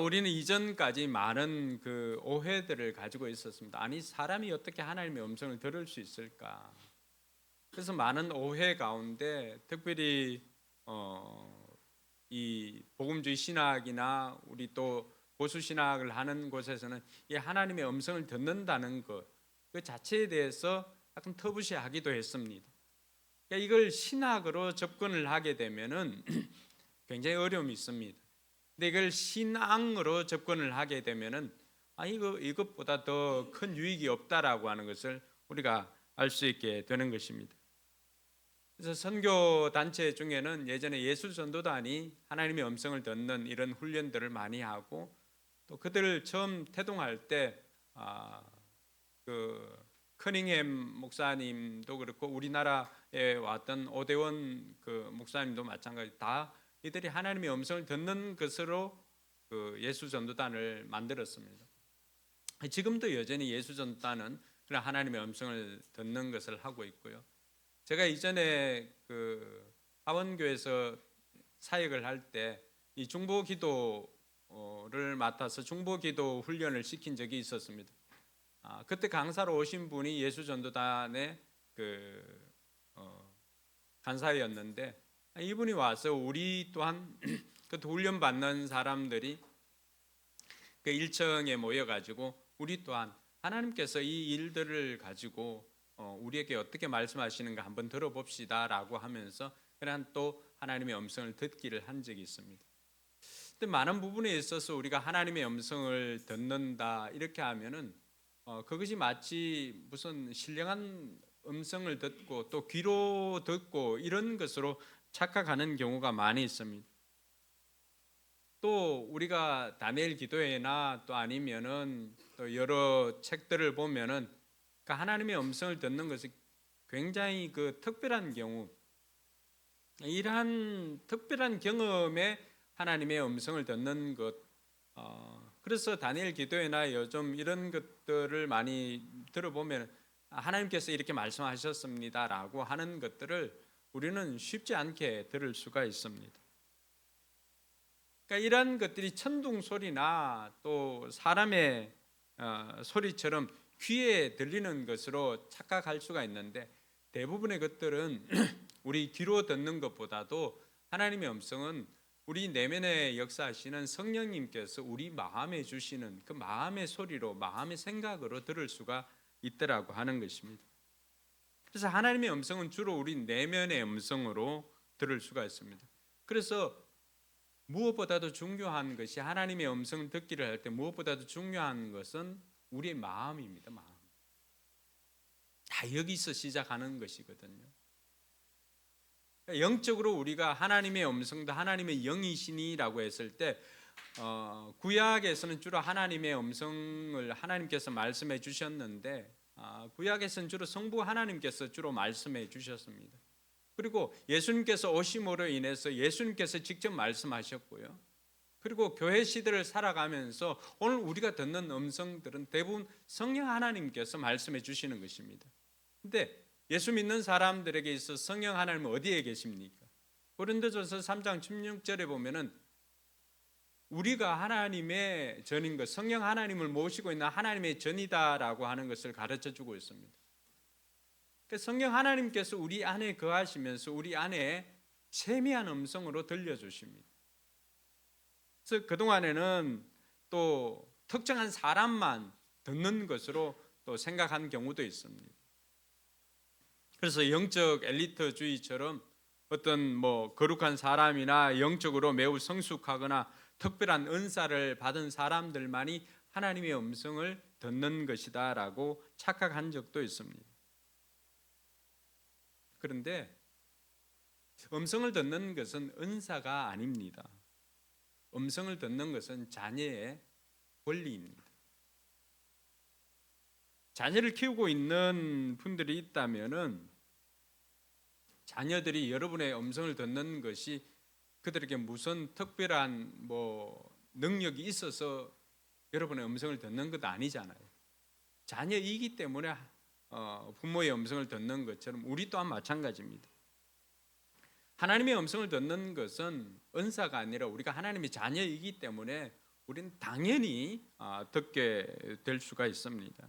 우리는 이전까지 많은 그 오해들을 가지고 있었습니다. 아니 사람이 어떻게 하나님의 음성을 들을 수 있을까? 그래서 많은 오해 가운데 특별히 이 복음주의 신학이나 우리 또 보수 신학을 하는 곳에서는 이 하나님의 음성을 듣는다는 것 그 자체에 대해서 약간 터부시하기도 했습니다. 그러니까 이걸 신학으로 접근을 하게 되면은 굉장히 어려움이 있습니다. 근데 이걸 신앙으로 접근을 하게 되면은 이것보다 더 큰 유익이 없다라고 하는 것을 우리가 알 수 있게 되는 것입니다. 그래서 선교 단체 중에는 예전에 예술 전도단이 하나님의 음성을 듣는 이런 훈련들을 많이 하고 또 그들을 처음 태동할 때 그 커닝햄 목사님도 그렇고 우리나라에 왔던 오대원 그 목사님도 마찬가지 다 이들이 하나님의 음성을 듣는 것으로 그 예수 전도단을 만들었습니다. 지금도 여전히 예수 전도단은 그런 하나님의 음성을 듣는 것을 하고 있고요. 제가 이전에 그 하원교에서 사역을 할 때 이 중보기도 기도를 맡아서 중보기도 훈련을 시킨 적이 있었습니다. 그때 강사로 오신 분이 예수전도단의 간사였는데 이분이 와서 우리 또한 그 훈련 받는 사람들이 그 1층에 모여가지고 우리 또한 하나님께서 이 일들을 가지고 우리에게 어떻게 말씀하시는가 한번 들어봅시다라고 하면서 그냥 또 하나님의 음성을 듣기를 한 적이 있습니다. 근데 많은 부분에 있어서 우리가 하나님의 음성을 듣는다 이렇게 하면은 그것이 마치 무슨 신령한 음성을 듣고 또 귀로 듣고 이런 것으로 착각하는 경우가 많이 있습니다. 또 우리가 다니엘 기도회나 또 아니면은 또 여러 책들을 보면은 그 하나님의 음성을 듣는 것이 굉장히 그 특별한 경우, 이러한 특별한 경험에 하나님의 음성을 듣는 것. 그래서 다니엘 기도회나 요즘 이런 것들을 많이 들어보면 하나님께서 이렇게 말씀하셨습니다라고 하는 것들을 우리는 쉽지 않게 들을 수가 있습니다. 그러니까 이런 것들이 천둥 소리나 또 사람의 소리처럼 귀에 들리는 것으로 착각할 수가 있는데 대부분의 것들은 우리 귀로 듣는 것보다도 하나님의 음성은 우리 내면에 역사하시는 성령님께서 우리 마음에 주시는 그 마음의 소리로 마음의 생각으로 들을 수가 있더라고 하는 것입니다. 그래서 하나님의 음성은 주로 우리 내면의 음성으로 들을 수가 있습니다. 그래서 무엇보다도 중요한 것이 하나님의 음성을 듣기를 할 때 무엇보다도 중요한 것은 우리의 마음입니다. 마음. 다 여기서 시작하는 것이거든요. 영적으로 우리가 하나님의 음성도 하나님의 영이시니라고 했을 때 구약에서는 주로 하나님의 음성을 하나님께서 말씀해 주셨는데 구약에서는 주로 성부 하나님께서 주로 말씀해 주셨습니다. 그리고 예수님께서 오심으로 인해서 예수님께서 직접 말씀하셨고요. 그리고 교회 시대를 살아가면서 오늘 우리가 듣는 음성들은 대부분 성령 하나님께서 말씀해 주시는 것입니다. 근데 예수 믿는 사람들에게 있어 성령 하나님은 어디에 계십니까? 고린도전서 3장 16절에 보면은 우리가 하나님의 전인 것, 성령 하나님을 모시고 있는 하나님의 전이다라고 하는 것을 가르쳐 주고 있습니다. 성령 하나님께서 우리 안에 거하시면서 우리 안에 세미한 음성으로 들려주십니다. 그래서 그동안에는 또 특정한 사람만 듣는 것으로 또 생각한 경우도 있습니다. 그래서 영적 엘리트주의처럼 어떤 거룩한 사람이나 영적으로 매우 성숙하거나 특별한 은사를 받은 사람들만이 하나님의 음성을 듣는 것이다라고 착각한 적도 있습니다. 그런데 음성을 듣는 것은 은사가 아닙니다. 음성을 듣는 것은 자녀의 권리입니다. 자녀를 키우고 있는 분들이 있다면은 자녀들이 여러분의 음성을 듣는 것이 그들에게 무슨 특별한 능력이 있어서 여러분의 음성을 듣는 것 아니잖아요. 자녀이기 때문에 부모의 음성을 듣는 것처럼 우리 또한 마찬가지입니다. 하나님의 음성을 듣는 것은 은사가 아니라 우리가 하나님의 자녀이기 때문에 우리는 당연히 듣게 될 수가 있습니다.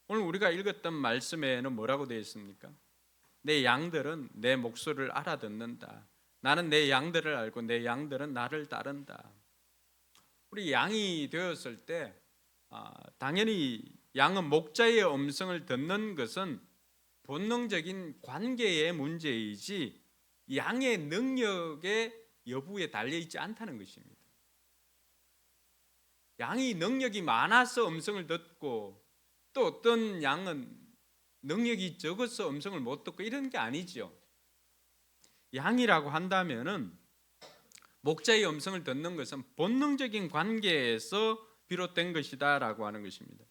오늘 우리가 읽었던 말씀에는 뭐라고 되어 있습니까? 내 양들은 내 목소리를 알아듣는다. 나는 내 양들을 알고 내 양들은 나를 따른다. 우리 양이 되었을 때 당연히 양은 목자의 음성을 듣는 것은 본능적인 관계의 문제이지 양의 능력의 여부에 달려있지 않다는 것입니다. 양이 능력이 많아서 음성을 듣고 또 어떤 양은 능력이 적어서 음성을 못 듣고 이런 게 아니죠. 양이라고 한다면은 목자의 음성을 듣는 것은 본능적인 관계에서 비롯된 것이다라고 하는 것입니다.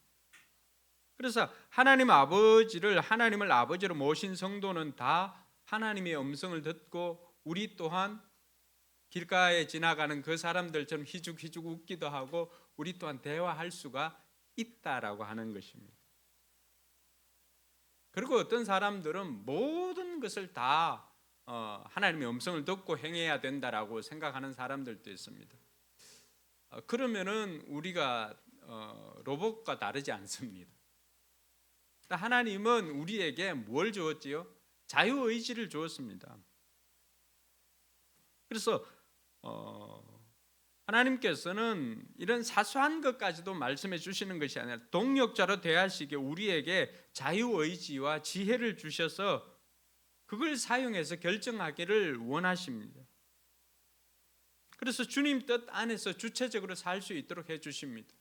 그래서 하나님을 아버지로 모신 성도는 다 하나님의 음성을 듣고 우리 또한 길가에 지나가는 그 사람들처럼 희죽희죽 웃기도 하고 우리 또한 대화할 수가 있다라고 하는 것입니다. 그리고 어떤 사람들은 모든 것을 다 하나님의 음성을 듣고 행해야 된다라고 생각하는 사람들도 있습니다. 그러면은 우리가 로봇과 다르지 않습니다. 하나님은 우리에게 뭘 주었지요? 자유의지를 주었습니다. 그래서 하나님께서는 이런 사소한 것까지도 말씀해 주시는 것이 아니라 동력자로 대하시기에 우리에게 자유의지와 지혜를 주셔서 그걸 사용해서 결정하기를 원하십니다. 그래서 주님 뜻 안에서 주체적으로 살 수 있도록 해주십니다.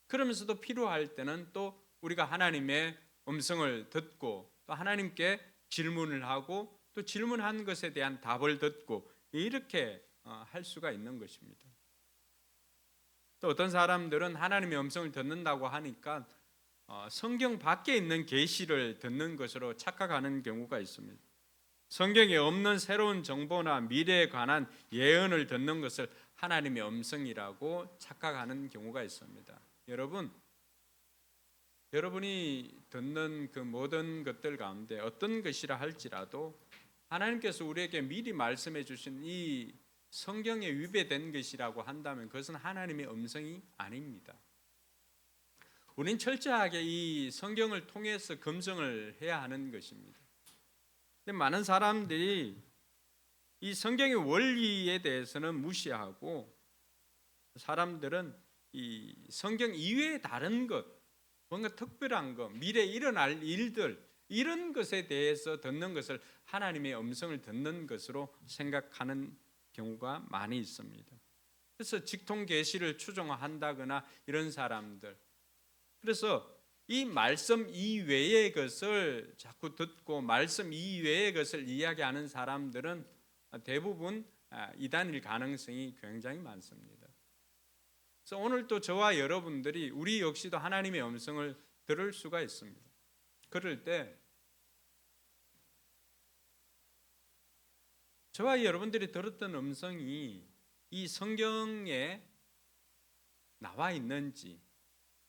그러면서도 필요할 때는 또 우리가 하나님의 음성을 듣고 또 하나님께 질문을 하고 또 질문한 것에 대한 답을 듣고 이렇게 할 수가 있는 것입니다. 또 어떤 사람들은 하나님의 음성을 듣는다고 하니까 성경 밖에 있는 계시를 듣는 것으로 착각하는 경우가 있습니다. 성경에 없는 새로운 정보나 미래에 관한 예언을 듣는 것을 하나님의 음성이라고 착각하는 경우가 있습니다. 여러분이 듣는 그 모든 것들 가운데 어떤 것이라 할지라도 하나님께서 우리에게 미리 말씀해 주신 이 성경에 위배된 것이라고 한다면 그것은 하나님의 음성이 아닙니다. 우리는 철저하게 이 성경을 통해서 검증을 해야 하는 것입니다. 근데 많은 사람들이 이 성경의 원리에 대해서는 무시하고 사람들은 이 성경 이외의 다른 것, 뭔가 특별한 것, 미래에 일어날 일들 이런 것에 대해서 듣는 것을 하나님의 음성을 듣는 것으로 생각하는 경우가 많이 있습니다. 그래서 직통 계시를 추종한다거나 이런 사람들, 그래서 이 말씀 이외의 것을 자꾸 듣고 말씀 이외의 것을 이야기하는 사람들은 대부분 이단일 가능성이 굉장히 많습니다. 그래서 오늘 또 저와 여러분들이 우리 역시도 하나님의 음성을 들을 수가 있습니다. 그럴 때 저와 여러분들이 들었던 음성이 이 성경에 나와 있는지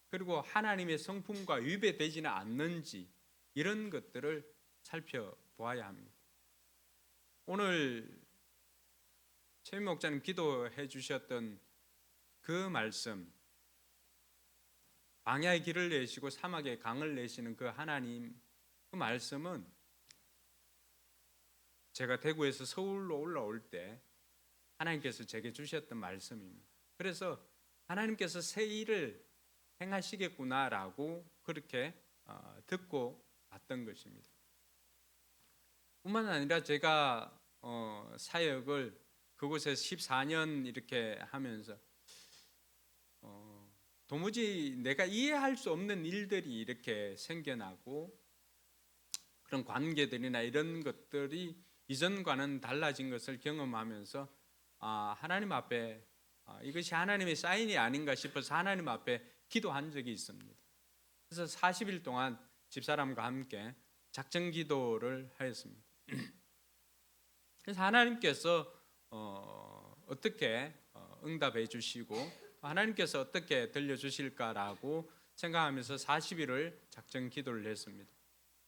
그리고 하나님의 성품과 위배되지는 않는지 이런 것들을 살펴보아야 합니다. 오늘 최민 목사님 기도해 주셨던 그 말씀, 광야의 길을 내시고 사막의 강을 내시는 그 하나님, 그 말씀은 제가 대구에서 서울로 올라올 때 하나님께서 제게 주셨던 말씀입니다. 그래서 하나님께서 새 일을 행하시겠구나라고 그렇게 듣고 왔던 것입니다. 뿐만 아니라 제가 사역을 그곳에서 14년 이렇게 하면서 도무지 내가 이해할 수 없는 일들이 이렇게 생겨나고 그런 관계들이나 이런 것들이 이전과는 달라진 것을 경험하면서 하나님 앞에 이것이 하나님의 사인이 아닌가 싶어서 하나님 앞에 기도한 적이 있습니다. 그래서 40일 동안 집사람과 함께 작정 기도를 하였습니다. 그래서 하나님께서 어떻게 응답해 주시고 하나님께서 어떻게 들려주실까라고 생각하면서 40일을 작정 기도를 했습니다.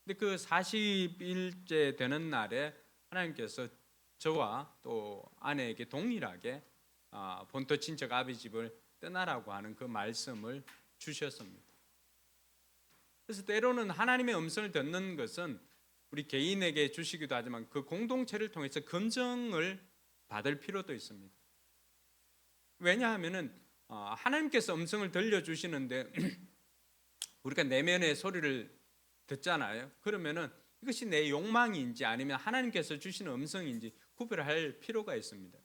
근데 그 40일째 되는 날에 하나님께서 저와 또 아내에게 동일하게 본토 친척 아비 집을 떠나라고 하는 그 말씀을 주셨습니다. 그래서 때로는 하나님의 음성을 듣는 것은 우리 개인에게 주시기도 하지만 그 공동체를 통해서 검증을 받을 필요도 있습니다. 왜냐하면은 하나님께서 음성을 들려주시는데 우리가 내면의 소리를 듣잖아요. 그러면은 이것이 내 욕망인지 아니면 하나님께서 주시는 음성인지 구별할 필요가 있습니다.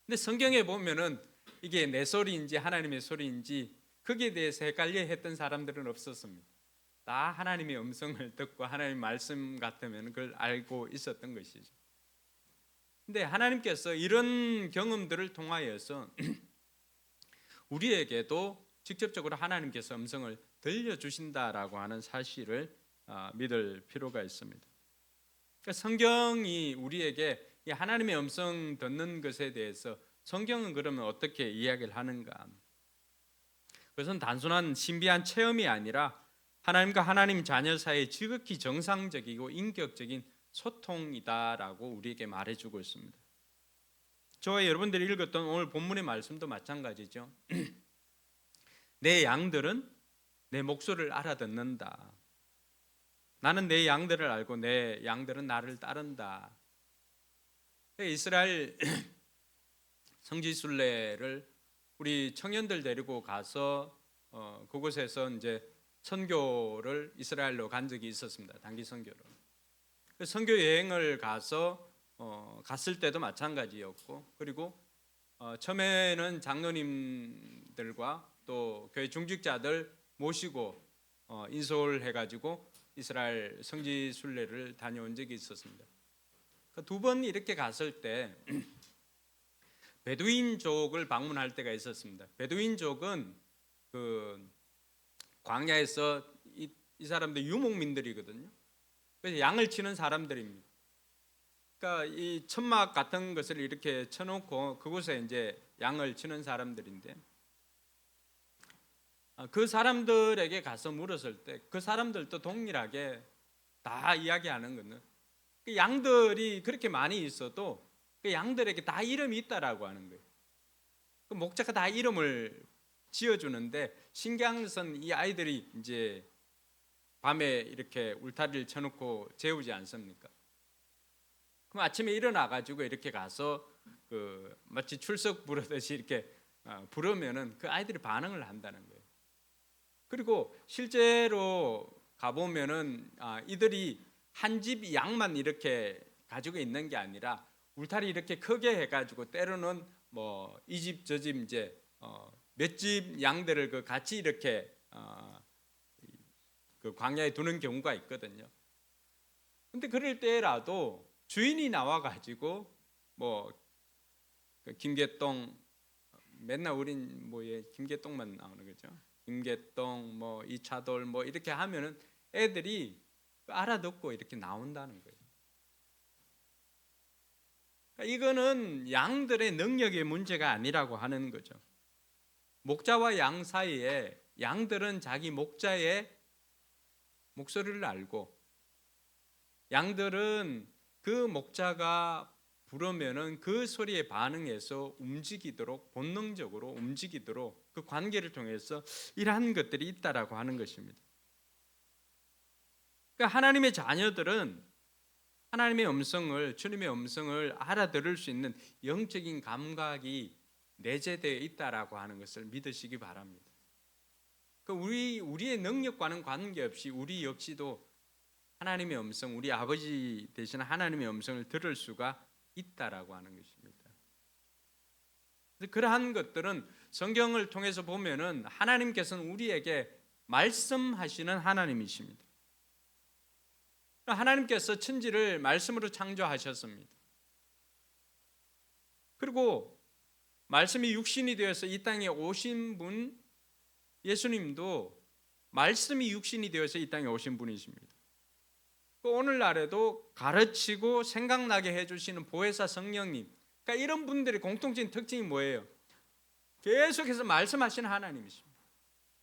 근데 성경에 보면은 이게 내 소리인지 하나님의 소리인지 거기에 대해서 헷갈려 했던 사람들은 없었습니다. 다 하나님의 음성을 듣고 하나님 말씀 같으면 그걸 알고 있었던 것이죠. 근데 하나님께서 이런 경험들을 통하여서 우리에게도 직접적으로 하나님께서 음성을 들려주신다라고 하는 사실을 믿을 필요가 있습니다. 그러니까 성경이 우리에게 이 하나님의 음성 듣는 것에 대해서 성경은 그러면 어떻게 이야기를 하는가? 그것은 단순한 신비한 체험이 아니라 하나님과 하나님 자녀 사이의 지극히 정상적이고 인격적인 소통이다라고 우리에게 말해주고 있습니다. 저와 여러분들이 읽었던 오늘 본문의 말씀도 마찬가지죠. 내 양들은 내 목소리를 알아듣는다. 나는 내 양들을 알고 내 양들은 나를 따른다. 이스라엘 성지순례를 우리 청년들 데리고 가서 그곳에서 이제 선교를 이스라엘로 간 적이 있었습니다. 단기 선교로. 선교 여행을 가서 갔을 때도 마찬가지였고, 그리고 처음에는 장로님들과 또 교회 중직자들 모시고 인솔해가지고 이스라엘 성지 순례를 다녀온 적이 있었습니다. 두 번 이렇게 갔을 때 베두인족을 방문할 때가 있었습니다. 베두인족은 그 광야에서 이 사람들 유목민들이거든요. 그래서 양을 치는 사람들입니다. 그러니까 이 천막 같은 것을 이렇게 쳐놓고 그곳에 이제 양을 치는 사람들인데, 그 사람들에게 가서 물었을 때 그 사람들도 동일하게 다 이야기하는 거는 그 양들이 그렇게 많이 있어도 그 양들에게 다 이름이 있다라고 하는 거예요. 그 목자가 다 이름을 지어주는데, 신기한 것은 이 아이들이 이제 밤에 이렇게 울타리를 쳐놓고 재우지 않습니까? 그럼 아침에 일어나가지고 이렇게 가서 그 마치 출석 부르듯이 이렇게 부르면은 그 아이들이 반응을 한다는 거예요. 그리고 실제로 가보면은 이들이 한 집 양만 이렇게 가지고 있는 게 아니라 울타리 이렇게 크게 해가지고 때로는 뭐 이 집 저 집 이제 몇 집 양들을 그 같이 이렇게 그 광야에 두는 경우가 있거든요. 근데 그럴 때라도 주인이 나와가지고 뭐 김개똥, 맨날 우린 뭐에 김개똥만 나오는 거죠. 김개똥, 뭐 이차돌 뭐 이렇게 하면은 애들이 알아듣고 이렇게 나온다는 거예요. 이거는 양들의 능력의 문제가 아니라고 하는 거죠. 목자와 양 사이에 양들은 자기 목자의 목소리를 알고, 양들은 그 목자가 부르면은 그 소리에 반응해서 움직이도록, 본능적으로 움직이도록 그 관계를 통해서 이러한 것들이 있다라고 하는 것입니다. 그러니까 하나님의 자녀들은 하나님의 음성을, 주님의 음성을 알아들을 수 있는 영적인 감각이 내재되어 있다라고 하는 것을 믿으시기 바랍니다. 우리의 능력과는 관계없이 우리 역시도 하나님의 음성, 우리 아버지 되시는 하나님의 음성을 들을 수가 있다라고 하는 것입니다. 그러한 것들은 성경을 통해서 보면은 하나님께서는 우리에게 말씀하시는 하나님이십니다. 하나님께서 천지를 말씀으로 창조하셨습니다. 그리고 말씀이 육신이 되어서 이 땅에 오신 분, 예수님도 말씀이 육신이 되어서 이 땅에 오신 분이십니다. 오늘날에도 가르치고 생각나게 해주시는 보혜사 성령님, 그러니까 이런 분들의 공통적인 특징이 뭐예요? 계속해서 말씀하시는 하나님이십니다.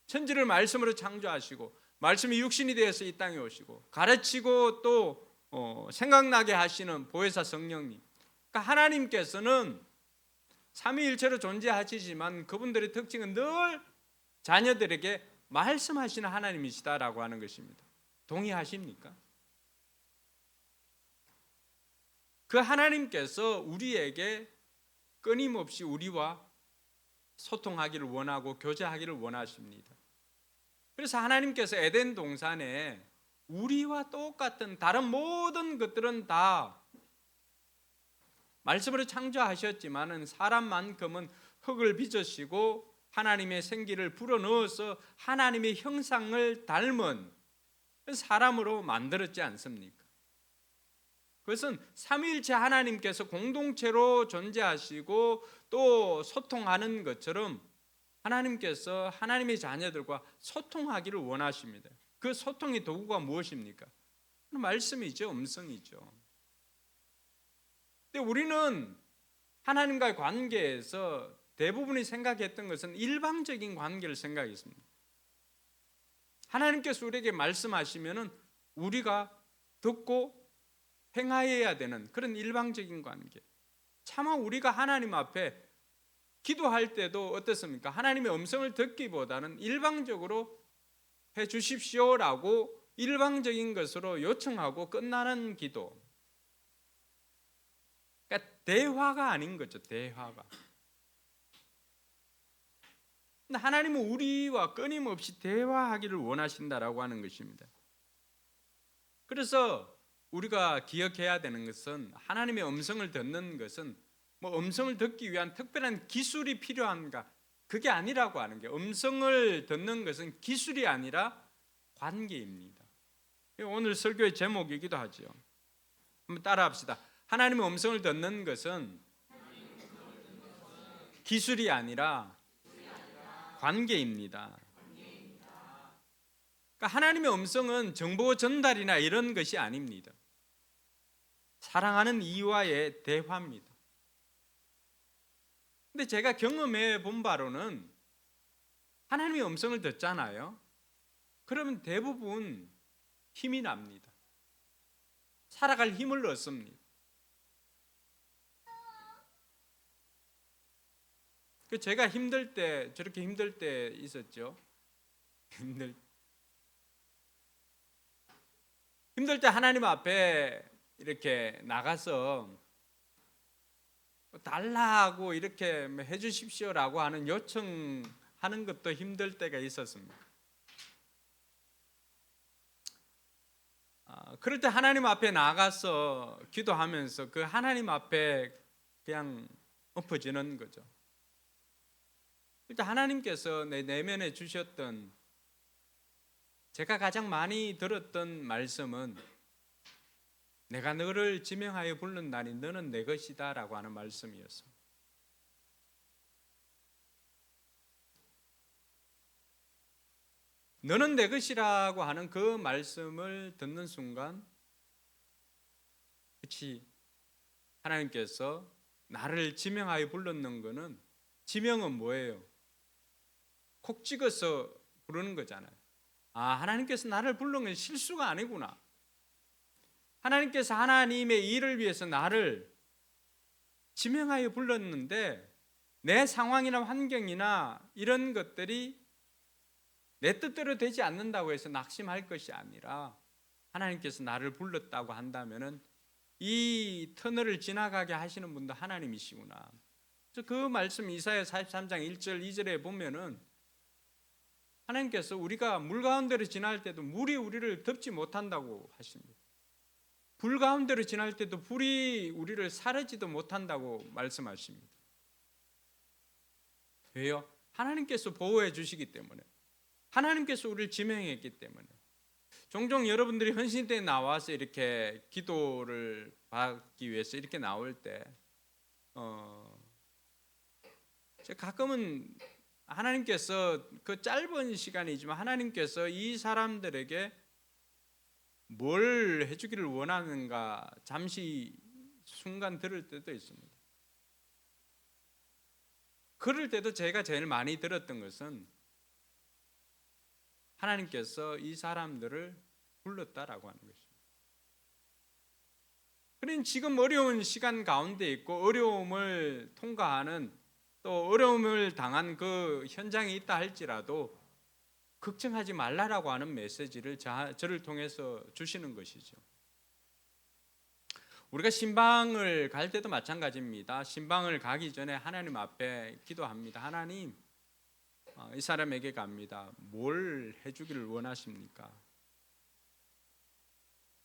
천지를 말씀으로 창조하시고 말씀이 육신이 되어서 이 땅에 오시고 가르치고 또 생각나게 하시는 보혜사 성령님, 그러니까 하나님께서는 삼위일체로 존재하시지만 그분들의 특징은 늘 자녀들에게 말씀하시는 하나님이시다라고 하는 것입니다. 동의하십니까? 그 하나님께서 우리에게 끊임없이 우리와 소통하기를 원하고 교제하기를 원하십니다. 그래서 하나님께서 에덴 동산에 우리와 똑같은 다른 모든 것들은 다 말씀으로 창조하셨지만은 사람만큼은 흙을 빚으시고 하나님의 생기를 불어넣어서 하나님의 형상을 닮은 사람으로 만들었지 않습니까? 그것은 삼위일체 하나님께서 공동체로 존재하시고 또 소통하는 것처럼 하나님께서 하나님의 자녀들과 소통하기를 원하십니다. 그 소통의 도구가 무엇입니까? 말씀이죠, 음성이죠. 근데 우리는 하나님과의 관계에서 대부분이 생각했던 것은 일방적인 관계를 생각했습니다. 하나님께서 우리에게 말씀하시면은 우리가 듣고 행하여야 되는 그런 일방적인 관계. 차마 우리가 하나님 앞에 기도할 때도 어떻습니까? 하나님의 음성을 듣기보다는 일방적으로 해 주십시오라고 일방적인 것으로 요청하고 끝나는 기도. 그러니까 대화가 아닌 거죠. 대화가. 근데 하나님은 우리와 끊임없이 대화하기를 원하신다라고 하는 것입니다. 그래서 우리가 기억해야 되는 것은 하나님의 음성을 듣는 것은 뭐 음성을 듣기 위한 특별한 기술이 필요한가? 그게 아니라고 하는 게, 음성을 듣는 것은 기술이 아니라 관계입니다. 오늘 설교의 제목이기도 하죠. 한번 따라합시다. 하나님의 음성을 듣는 것은 기술이 아니라 관계입니다. 그러니까 하나님의 음성은 정보 전달이나 이런 것이 아닙니다. 사랑하는 이와의 대화입니다. 근데 제가 경험해 본 바로는 하나님의 음성을 듣잖아요. 그러면 대부분 힘이 납니다. 살아갈 힘을 얻습니다. 제가 힘들 때, 저렇게 힘들 때 있었죠. 힘들 때 하나님 앞에 이렇게 나가서 달라고 이렇게 해주십시오라고 하는 요청하는 것도 힘들 때가 있었습니다. 그럴 때 하나님 앞에 나가서 기도하면서 그 하나님 앞에 그냥 엎어지는 거죠. 일단 하나님께서 내 내면에 주셨던, 제가 가장 많이 들었던 말씀은 내가 너를 지명하여 부른다니 너는 내 것이다 라고 하는 말씀이었습니다. 너는 내 것이라고 하는 그 말씀을 듣는 순간, 그치, 하나님께서 나를 지명하여 불렀는 거는, 지명은 뭐예요? 콕 찍어서 부르는 거잖아요. 하나님께서 나를 부른 건 실수가 아니구나. 하나님께서 하나님의 일을 위해서 나를 지명하여 불렀는데 내 상황이나 환경이나 이런 것들이 내 뜻대로 되지 않는다고 해서 낙심할 것이 아니라, 하나님께서 나를 불렀다고 한다면은 이 터널을 지나가게 하시는 분도 하나님이시구나. 그래서 그 말씀 이사야 43장 1절 2절에 보면은 하나님께서 우리가 물 가운데로 지날 때도 물이 우리를 덮지 못한다고 하십니다. 불 가운데로 지날 때도 불이 우리를 사르지도 못한다고 말씀하십니다. 왜요? 하나님께서 보호해 주시기 때문에, 하나님께서 우리를 지명했기 때문에. 종종 여러분들이 헌신대에 나와서 이렇게 기도를 받기 위해서 이렇게 나올 때 제가 가끔은 하나님께서 그 짧은 시간이지만 하나님께서 이 사람들에게 뭘 해주기를 원하는가 잠시 순간 들을 때도 있습니다. 그럴 때도 제가 제일 많이 들었던 것은 하나님께서 이 사람들을 불렀다라고 하는 것입니다. 그러니 지금 어려운 시간 가운데 있고 어려움을 통과하는, 또 어려움을 당한 그 현장에 있다 할지라도 걱정하지 말라라고 하는 메시지를 저를 통해서 주시는 것이죠. 우리가 신방을 갈 때도 마찬가지입니다. 신방을 가기 전에 하나님 앞에 기도합니다. 하나님, 이 사람에게 갑니다. 뭘 해주기를 원하십니까?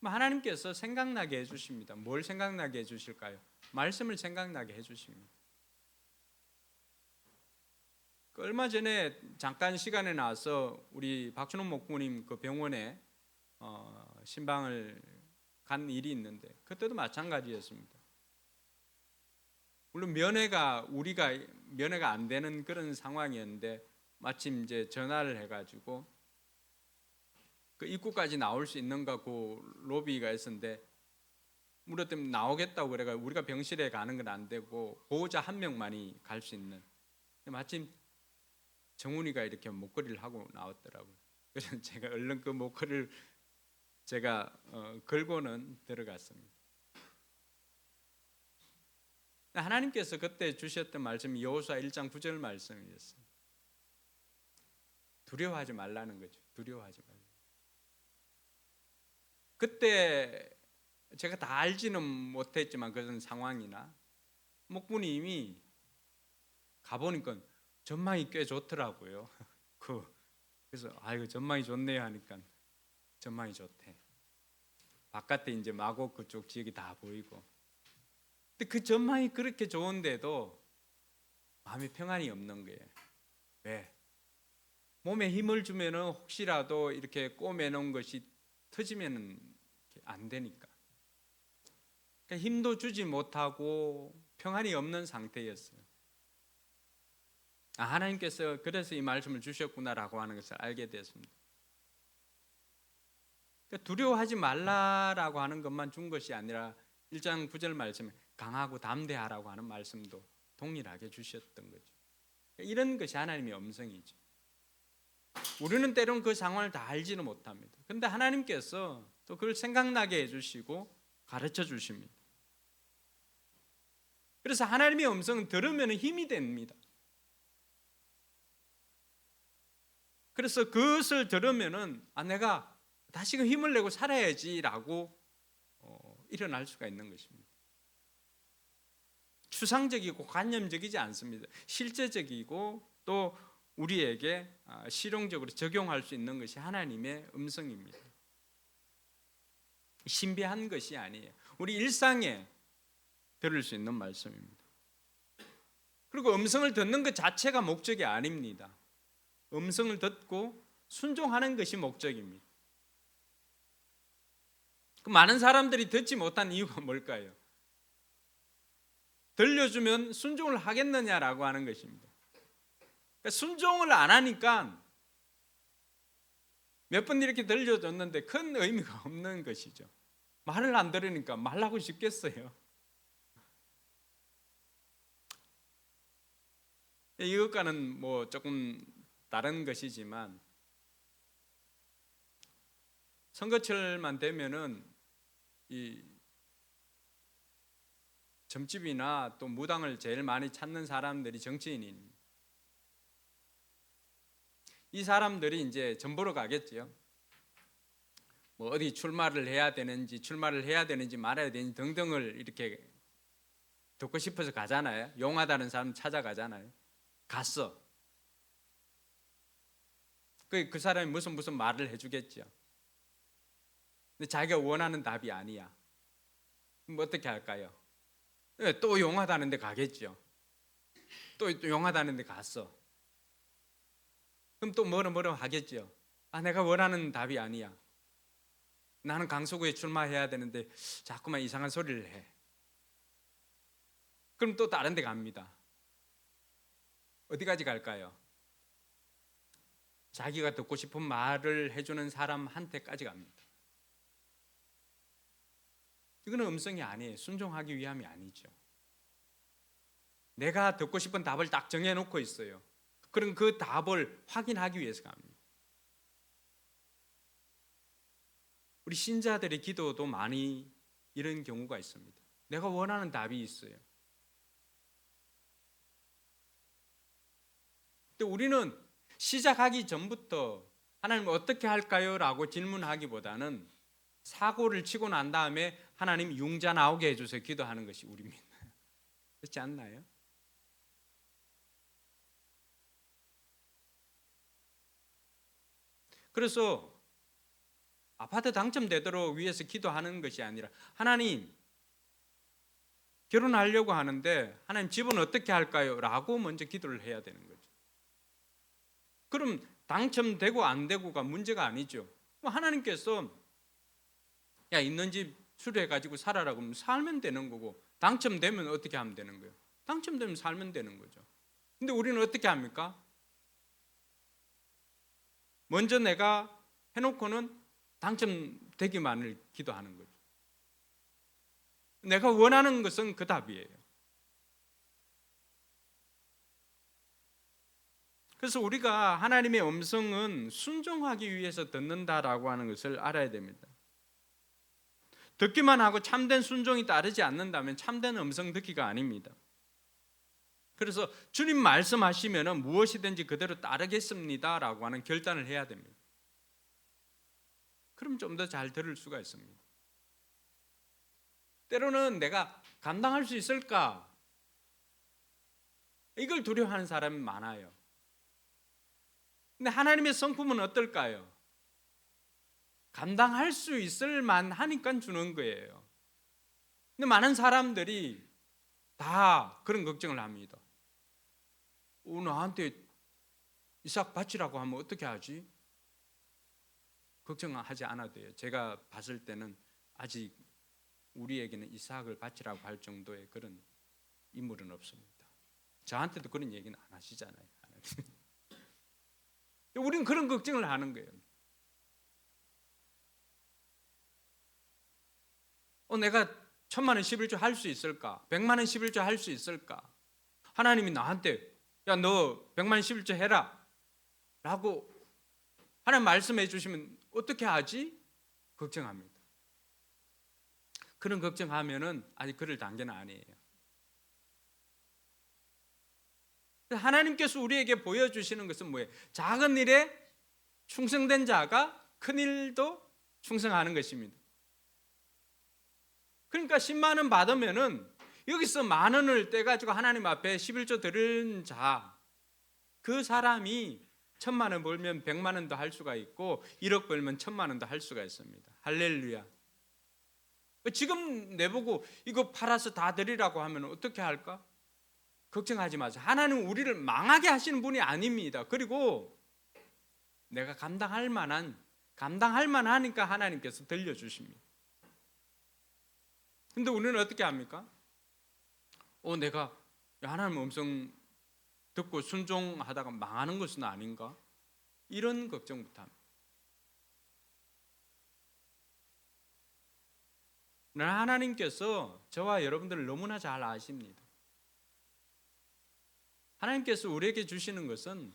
하나님께서 생각나게 해주십니다. 뭘 생각나게 해주실까요? 말씀을 생각나게 해주십니다. 얼마 전에 잠깐 시간에 나와서 우리 박준호 목사님 그 병원에 신방을 간 일이 있는데, 그때도 마찬가지였습니다. 물론 우리가 면회가 안 되는 그런 상황이었는데 마침 이제 전화를 해가지고 그 입구까지 나올 수 있는가 그 로비가 있었는데 물었더니 나오겠다고 그래가 우리가 병실에 가는 건 안 되고 보호자 한 명만이 갈 수 있는. 마침 정훈이가 이렇게 목걸이를 하고 나왔더라고요. 그래서 제가 얼른 그 목걸이를 제가 걸고는 들어갔습니다. 하나님께서 그때 주셨던 말씀이 여호수아 1장 9절 말씀이었어요. 두려워하지 말라는 거죠. 두려워하지 말라. 그때 제가 다 알지는 못했지만 그런 상황이나 목분이 이미 가보니까 전망이 꽤 좋더라고요. 그래서 이거 전망이 좋네요 하니까 전망이 좋대. 바깥에 이제 마곡 그쪽 지역이 다 보이고. 근데 그 전망이 그렇게 좋은데도 마음에 평안이 없는 거예요. 왜? 몸에 힘을 주면은 혹시라도 이렇게 꼬매놓은 것이 터지면은 안 되니까. 그러니까 힘도 주지 못하고 평안이 없는 상태였어요. 하나님께서 그래서 이 말씀을 주셨구나라고 하는 것을 알게 됐습니다. 그러니까 두려워하지 말라라고 하는 것만 준 것이 아니라 1장 9절 말씀에 강하고 담대하라고 하는 말씀도 동일하게 주셨던 거죠. 이런 것이 하나님의 음성이죠. 우리는 때로는 그 상황을 다 알지는 못합니다. 그런데 하나님께서 또 그걸 생각나게 해주시고 가르쳐 주십니다. 그래서 하나님의 음성은 들으면 힘이 됩니다. 그래서 그것을 들으면은 내가 다시금 힘을 내고 살아야지라고 일어날 수가 있는 것입니다. 추상적이고 관념적이지 않습니다. 실제적이고 또 우리에게 실용적으로 적용할 수 있는 것이 하나님의 음성입니다. 신비한 것이 아니에요. 우리 일상에 들을 수 있는 말씀입니다. 그리고 음성을 듣는 것 자체가 목적이 아닙니다. 음성을 듣고 순종하는 것이 목적입니다. 그 많은 사람들이 듣지 못한 이유가 뭘까요? 들려주면 순종을 하겠느냐라고 하는 것입니다. 그러니까 순종을 안 하니까 몇 번 이렇게 들려줬는데 큰 의미가 없는 것이죠. 말을 안 들으니까 말하고 싶겠어요. 이것과는 뭐 조금 다른 것이지만 선거철만 되면은 이 점집이나 또 무당을 제일 많이 찾는 사람들이 정치인입니다. 이 사람들이 이제 점 보러 가겠죠. 뭐 어디 출마를 해야 되는지 말아야 되는지 등등을 이렇게 듣고 싶어서 가잖아요. 용하다는 사람 찾아가잖아요. 갔어. 그 사람이 무슨 말을 해주겠죠. 근데 자기가 원하는 답이 아니야. 그럼 어떻게 할까요? 또 용하다는데 가겠죠. 또 용하다는데 갔어. 그럼 또 뭐라 하겠죠. 내가 원하는 답이 아니야. 나는 강서구에 출마해야 되는데 자꾸만 이상한 소리를 해. 그럼 또 다른 데 갑니다. 어디까지 갈까요? 자기가 듣고 싶은 말을 해주는 사람한테까지 갑니다. 이거는 음성이 아니에요. 순종하기 위함이 아니죠. 내가 듣고 싶은 답을 딱 정해놓고 있어요. 그럼 그 답을 확인하기 위해서 갑니다. 우리 신자들의 기도도 많이 이런 경우가 있습니다. 내가 원하는 답이 있어요. 근데 우리는 시작하기 전부터 하나님 어떻게 할까요? 라고 질문하기보다는 사고를 치고 난 다음에 하나님 융자 나오게 해주세요 기도하는 것이 우리입니다. 그렇지 않나요? 그래서 아파트 당첨되도록 위해서 기도하는 것이 아니라 하나님 결혼하려고 하는데 하나님 집은 어떻게 할까요? 라고 먼저 기도를 해야 되는 거죠. 그럼 당첨되고 안 되고가 문제가 아니죠. 하나님께서 야 있는 집 수리해가지고 살아라 그러면 살면 되는 거고 당첨되면 어떻게 하면 되는 거예요? 당첨되면 살면 되는 거죠. 근데 우리는 어떻게 합니까? 먼저 내가 해놓고는 당첨되기만을 기도하는 거죠. 내가 원하는 것은 그 답이에요. 그래서 우리가 하나님의 음성은 순종하기 위해서 듣는다라고 하는 것을 알아야 됩니다. 듣기만 하고 참된 순종이 따르지 않는다면 참된 음성 듣기가 아닙니다. 그래서 주님 말씀하시면은 무엇이든지 그대로 따르겠습니다라고 하는 결단을 해야 됩니다. 그럼 좀 더 잘 들을 수가 있습니다. 때로는 내가 감당할 수 있을까? 이걸 두려워하는 사람이 많아요. 근데 하나님의 성품은 어떨까요? 감당할 수 있을 만하니까 주는 거예요. 근데 많은 사람들이 다 그런 걱정을 합니다. 나한테 이삭 바치라고 하면 어떻게 하지? 걱정하지 않아도 돼요. 제가 봤을 때는 아직 우리에게는 이삭을 바치라고 할 정도의 그런 인물은 없습니다. 저한테도 그런 얘기는 안 하시잖아요. 우리는 그런 걱정을 하는 거예요. 내가 1,000만 원 11조 할 수 있을까? 100만 원 11조 할 수 있을까? 하나님이 나한테 야, 너 100만 원 11조 해라 라고 하나님 말씀해 주시면 어떻게 하지? 걱정합니다. 그런 걱정하면은 아직 그럴 단계는 아니에요. 하나님께서 우리에게 보여주시는 것은 뭐예요? 작은 일에 충성된 자가 큰 일도 충성하는 것입니다. 그러니까 10만 원 받으면은 여기서 만 원을 떼가지고 하나님 앞에 11조 드리는 자, 그 사람이 1,000만 원 벌면 100만 원도 할 수가 있고 1억 벌면 1,000만 원도 할 수가 있습니다. 할렐루야. 지금 내보고 이거 팔아서 다 드리라고 하면 어떻게 할까? 걱정하지 마세요. 하나님은 우리를 망하게 하시는 분이 아닙니다. 그리고 내가 감당할 만하니까 하나님께서 들려주십니다. 근데 우리는 어떻게 합니까? 내가 하나님 음성 듣고 순종하다가 망하는 것은 아닌가? 이런 걱정부터 합니다. 하나님께서 저와 여러분들을 너무나 잘 아십니다. 하나님께서 우리에게 주시는 것은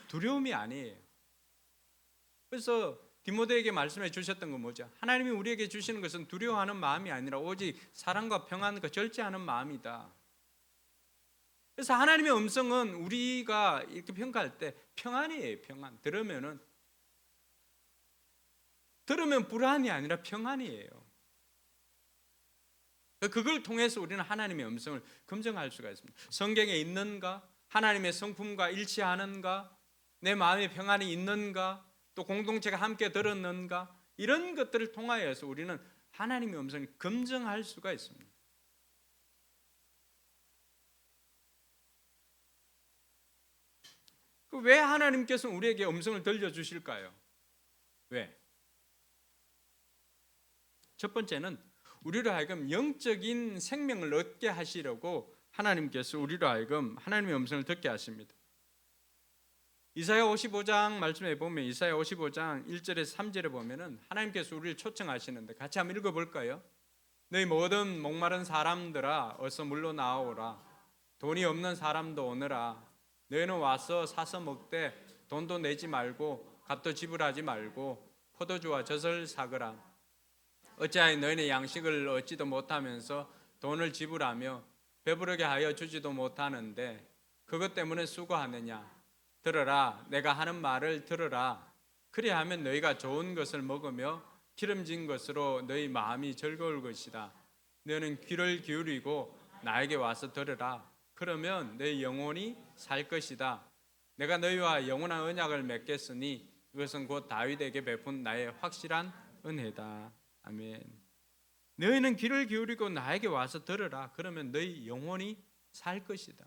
두려움이 아니에요. 그래서 디모데에게 말씀해 주셨던 건 뭐죠? 하나님이 우리에게 주시는 것은 두려워하는 마음이 아니라 오직 사랑과 평안과 절제하는 마음이다. 그래서 하나님의 음성은 우리가 이렇게 평가할 때 평안이에요. 평안. 들으면 불안이 아니라 평안이에요. 그걸 통해서 우리는 하나님의 음성을 검증할 수가 있습니다. 성경에 있는가? 하나님의 성품과 일치하는가? 내 마음에 평안이 있는가? 또 공동체가 함께 들었는가? 이런 것들을 통하여서 우리는 하나님의 음성을 검증할 수가 있습니다. 왜 하나님께서는 우리에게 음성을 들려주실까요? 왜? 첫 번째는 우리로 하여금 영적인 생명을 얻게 하시려고 하나님께서 우리로 하여금 하나님의 음성을 듣게 하십니다. 이사야 55장 말씀에 보면 이사야 55장 1절에서 3절에 보면은 하나님께서 우리를 초청하시는데 같이 한번 읽어볼까요? 너희 모든 목마른 사람들아 어서 물러 나오라. 돈이 없는 사람도 오너라. 너희는 와서 사서 먹되 돈도 내지 말고 값도 지불하지 말고 포도주와 젖을 사거라. 어찌하여 너희는 양식을 얻지도 못하면서 돈을 지불하며 배부르게 하여 주지도 못하는데 그것 때문에 수고하느냐? 들어라, 내가 하는 말을 들어라. 그리하면 너희가 좋은 것을 먹으며 기름진 것으로 너희 마음이 즐거울 것이다. 너희는 귀를 기울이고 나에게 와서 들으라. 그러면 너희 영혼이 살 것이다. 내가 너희와 영원한 언약을 맺겠으니 그것은 곧 다윗에게 베푼 나의 확실한 은혜다. 아멘. 너희는 귀를 기울이고 나에게 와서 들으라. 그러면 너희 영혼이 살 것이다.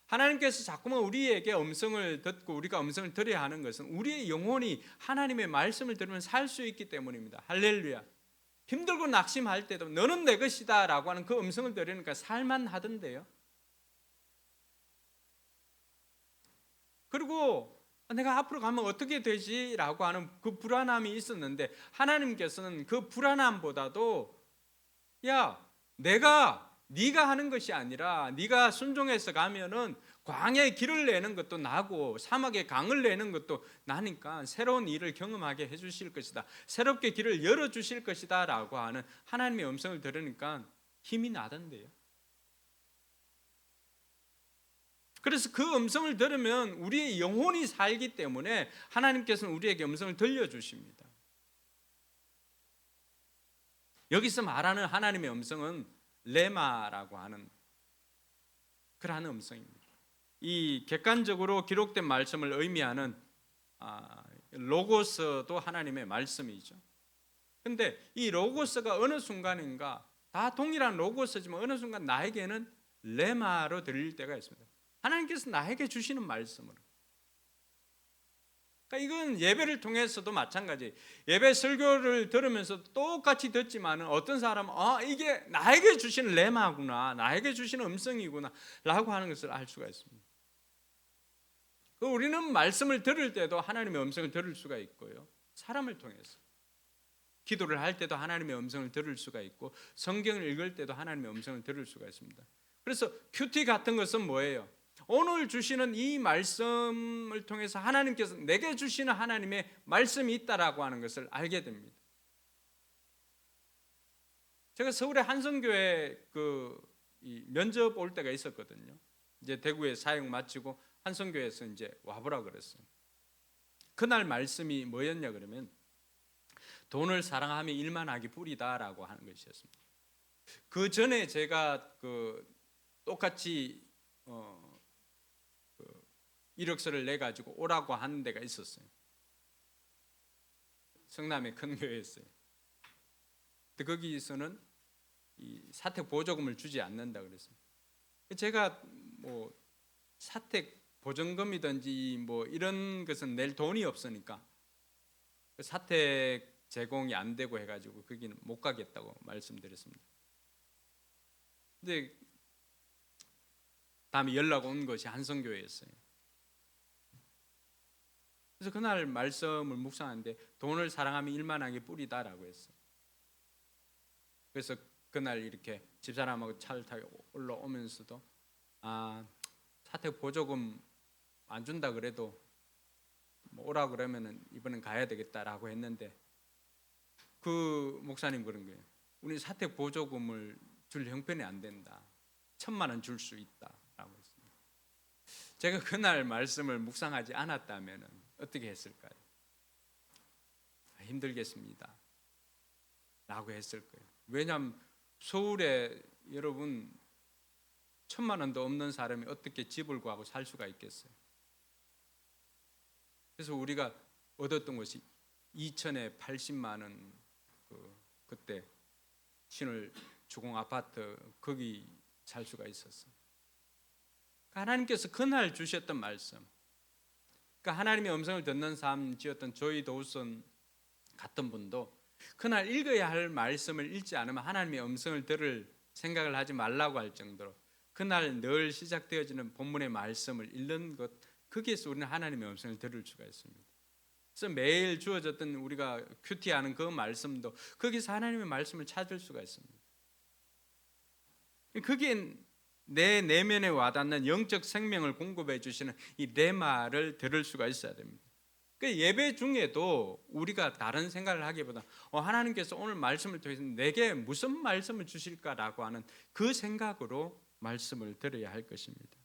하나님께서 자꾸만 우리에게 음성을 듣고 우리가 음성을 들어야 하는 것은 우리의 영혼이 하나님의 말씀을 들으면 살 수 있기 때문입니다. 할렐루야. 힘들고 낙심할 때도 너는 내 것이다 라고 하는 그 음성을 들으니까 살만하던데요. 그리고 내가 앞으로 가면 어떻게 되지? 라고 하는 그 불안함이 있었는데 하나님께서는 그 불안함보다도 네가 하는 것이 아니라 네가 순종해서 가면은 광야에 길을 내는 것도 나고 사막에 강을 내는 것도 나니까 새로운 일을 경험하게 해주실 것이다. 새롭게 길을 열어주실 것이다 라고 하는 하나님의 음성을 들으니까 힘이 나던데요. 그래서 그 음성을 들으면 우리의 영혼이 살기 때문에 하나님께서는 우리에게 음성을 들려주십니다. 여기서 말하는 하나님의 음성은 레마라고 하는 그러한 음성입니다. 이 객관적으로 기록된 말씀을 의미하는 로고스도 하나님의 말씀이죠. 근데 이 로고스가 어느 순간인가 다 동일한 로고스지만 어느 순간 나에게는 레마로 들릴 때가 있습니다. 하나님께서 나에게 주시는 말씀으로. 그러니까 이건 예배를 통해서도 마찬가지. 예배 설교를 들으면서 똑같이 듣지만 어떤 사람은 이게 나에게 주시는 레마구나, 나에게 주시는 음성이구나 라고 하는 것을 알 수가 있습니다. 우리는 말씀을 들을 때도 하나님의 음성을 들을 수가 있고요, 사람을 통해서 기도를 할 때도 하나님의 음성을 들을 수가 있고, 성경을 읽을 때도 하나님의 음성을 들을 수가 있습니다. 그래서 큐티 같은 것은 뭐예요? 오늘 주시는 이 말씀을 통해서 하나님께서 내게 주시는 하나님의 말씀이 있다라고 하는 것을 알게 됩니다. 제가 서울의 한성교회 이 면접 올 때가 있었거든요. 이제 대구에 사역 마치고 한성교회에서 이제 와보라 그랬어요. 그날 말씀이 뭐였냐 그러면 돈을 사랑하며 일만 하기 뿌리다라고 하는 것이었습니다. 그 전에 제가 똑같이 이력서를 내 가지고 오라고 하는 데가 있었어요. 성남의 큰 교회였어요. 근데 거기서는 이 사택 보조금을 주지 않는다 그랬어요. 제가 뭐 사택 보증금이든지 뭐 이런 것은 낼 돈이 없으니까 사택 제공이 안 되고 해가지고 거기는 못 가겠다고 말씀드렸습니다. 근데 다음에 연락 온 것이 한성교회였어요. 그래서 그날 말씀을 묵상하는데 돈을 사랑하며 일만 하게 뿌리다라고 했어요. 그래서 그날 이렇게 집사람하고 차를 타고 올라오면서도 사택 보조금 안 준다 그래도 뭐 오라 그러면은 이번엔 가야 되겠다라고 했는데 그 목사님 그런 거예요. 우리 사택 보조금을 줄 형편이 안 된다. 1,000만 원 줄 수 있다라고 했습니다. 제가 그날 말씀을 묵상하지 않았다면은 어떻게 했을까요? 힘들겠습니다 라고 했을 거예요. 왜냐하면 서울에 여러분 1,000만 원도 없는 사람이 어떻게 집을 구하고 살 수가 있겠어요? 그래서 우리가 얻었던 것이 2천에 80만 원 그때 신을 주공 아파트 거기 살 수가 있었어요. 하나님께서 그날 주셨던 말씀, 그러니까 하나님의 음성을 듣는 삶 지었던 조이 도우슨 같은 분도 그날 읽어야 할 말씀을 읽지 않으면 하나님의 음성을 들을 생각을 하지 말라고 할 정도로 그날 늘 시작되어지는 본문의 말씀을 읽는 것, 거기에서 우리는 하나님의 음성을 들을 수가 있습니다. 그래서 매일 주어졌던 우리가 큐티하는 그 말씀도 거기서 하나님의 말씀을 찾을 수가 있습니다. 그게 내 내면에 와닿는 영적 생명을 공급해 주시는 이 레마를 들을 수가 있어야 됩니다. 그 예배 중에도 우리가 다른 생각을 하기보다 하나님께서 오늘 말씀을 통해서 내게 무슨 말씀을 주실까라고 하는 그 생각으로 말씀을 들어야 할 것입니다.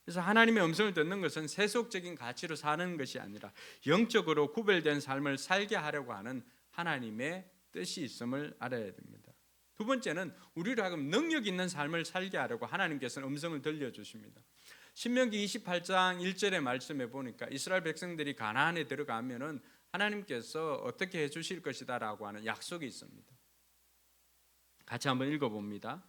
그래서 하나님의 음성을 듣는 것은 세속적인 가치로 사는 것이 아니라 영적으로 구별된 삶을 살게 하려고 하는 하나님의 뜻이 있음을 알아야 됩니다. 두 번째는 우리로 하여금 능력 있는 삶을 살게 하려고 하나님께서는 음성을 들려주십니다. 신명기 28장 1절의 말씀에 보니까 이스라엘 백성들이 가나안에 들어가면은 하나님께서 어떻게 해주실 것이다라고 하는 약속이 있습니다. 같이 한번 읽어봅니다.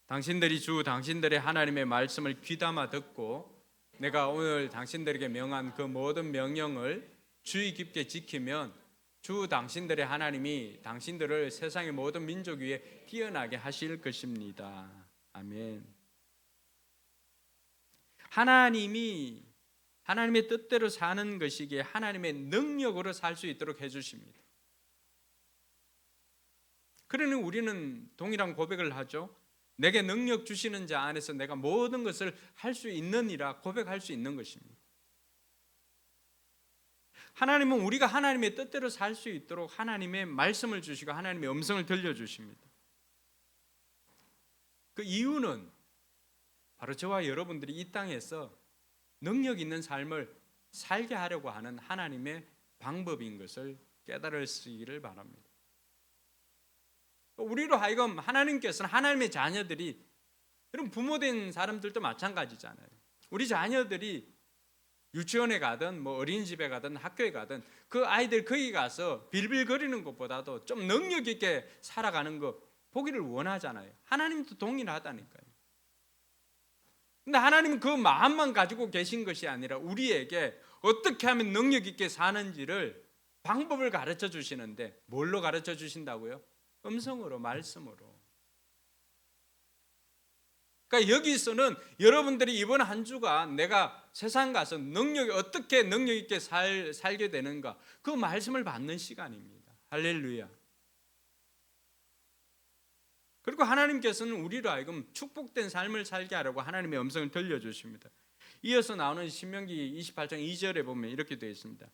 당신들이 주 당신들의 하나님의 말씀을 귀담아 듣고 내가 오늘 당신들에게 명한 그 모든 명령을 주의 깊게 지키면 주 당신들의 하나님이 당신들을 세상의 모든 민족 위에 뛰어나게 하실 것입니다. 아멘. 하나님이 하나님의 뜻대로 사는 것이기에 하나님의 능력으로 살 수 있도록 해주십니다. 그러니 우리는 동일한 고백을 하죠. 내게 능력 주시는 자 안에서 내가 모든 것을 할 수 있느니라 고백할 수 있는 것입니다. 하나님은 우리가 하나님의 뜻대로 살 수 있도록 하나님의 말씀을 주시고 하나님의 음성을 들려주십니다. 그 이유는 바로 저와 여러분들이 이 땅에서 능력 있는 삶을 살게 하려고 하는 하나님의 방법인 것을 깨달으시기를 바랍니다. 우리로 하여금 하나님께서는 하나님의 자녀들이, 여러분 부모된 사람들도 마찬가지잖아요. 우리 자녀들이 유치원에 가든 뭐 어린이집에 가든 학교에 가든 그 아이들 거기 가서 빌빌거리는 것보다도 좀 능력 있게 살아가는 거 보기를 원하잖아요. 하나님도 동일하다니까요. 근데 하나님은 그 마음만 가지고 계신 것이 아니라 우리에게 어떻게 하면 능력 있게 사는지를 방법을 가르쳐 주시는데, 뭘로 가르쳐 주신다고요? 음성으로, 말씀으로. 그러니까 여기서는 여러분들이 이번 한 주가 내가 세상 가서 어떻게 능력 있게 살게 되는가, 그 말씀을 받는 시간입니다. 할렐루야. 그리고 하나님께서는 우리로 하여금 축복된 삶을 살게 하려고 하나님의 음성을 들려주십니다. 이어서 나오는 신명기 28장 2절에 보면 이렇게 되어 있습니다.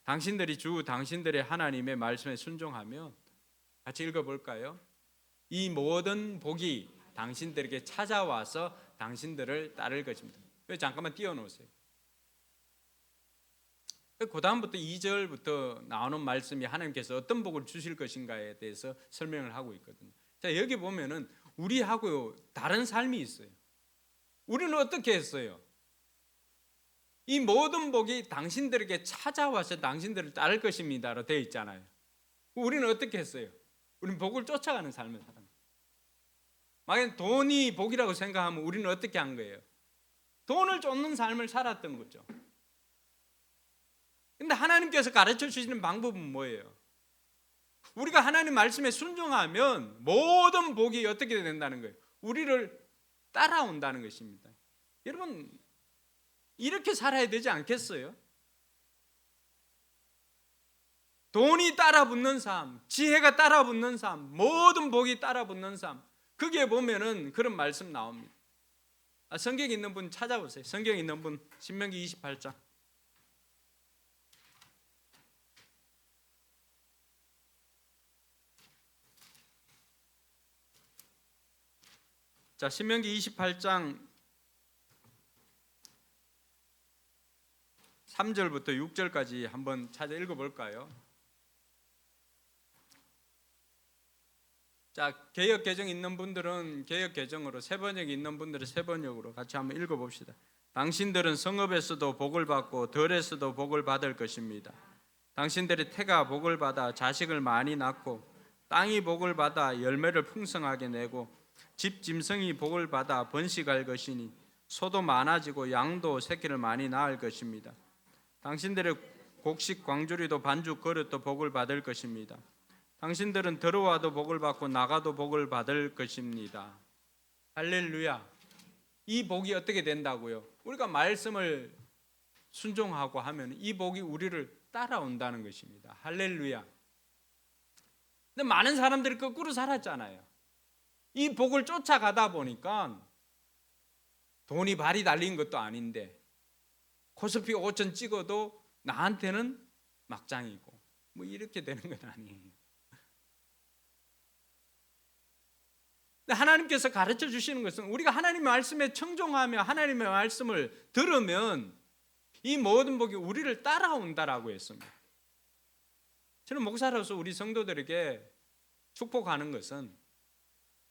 당신들이 당신들의 하나님의 말씀에 순종하며, 같이 읽어볼까요? 이 모든 복이 당신들에게 찾아와서 당신들을 따를 것입니다. 잠깐만 띄워놓으세요. 그 다음부터 2절부터 나오는 말씀이 하나님께서 어떤 복을 주실 것인가에 대해서 설명을 하고 있거든요. 자, 여기 보면은 우리하고 다른 삶이 있어요. 우리는 어떻게 했어요? 이 모든 복이 당신들에게 찾아와서 당신들을 따를 것입니다로 되어 있잖아요. 우리는 어떻게 했어요? 우리는 복을 쫓아가는 삶을 살았어요. 만약에 돈이 복이라고 생각하면 우리는 어떻게 한 거예요? 돈을 쫓는 삶을 살았던 거죠. 근데 하나님께서 가르쳐 주시는 방법은 뭐예요? 우리가 하나님 말씀에 순종하면 모든 복이 어떻게 된다는 거예요? 우리를 따라온다는 것입니다. 여러분, 이렇게 살아야 되지 않겠어요? 돈이 따라붙는 삶, 지혜가 따라붙는 삶, 모든 복이 따라붙는 삶, 거기에 보면은 그런 말씀 나옵니다. 성경 있는 분 찾아보세요. 성경 있는 분 신명기 28장. 자, 신명기 28장 3절부터 6절까지 한번 찾아 읽어볼까요? 자, 개역 개정 있는 분들은 개역 개정으로, 세번역 있는 분들은 세번역으로 같이 한번 읽어봅시다. 당신들은 성읍에서도 복을 받고 들에서도 복을 받을 것입니다. 당신들의 태가 복을 받아 자식을 많이 낳고, 땅이 복을 받아 열매를 풍성하게 내고, 집 짐승이 복을 받아 번식할 것이니 소도 많아지고 양도 새끼를 많이 낳을 것입니다. 당신들의 곡식 광주리도 반죽 그릇도 복을 받을 것입니다. 당신들은 들어와도 복을 받고 나가도 복을 받을 것입니다. 할렐루야. 이 복이 어떻게 된다고요? 우리가 말씀을 순종하고 하면 이 복이 우리를 따라온다는 것입니다. 할렐루야. 근데 많은 사람들이 거꾸로 살았잖아요. 이 복을 쫓아가다 보니까 돈이 발이 달린 것도 아닌데 코스피 5천 찍어도 나한테는 막장이고 뭐 이렇게 되는 건 아니에요. 근데 하나님께서 가르쳐 주시는 것은 우리가 하나님의 말씀에 청종하며 하나님의 말씀을 들으면 이 모든 복이 우리를 따라온다라고 했습니다. 저는 목사로서 우리 성도들에게 축복하는 것은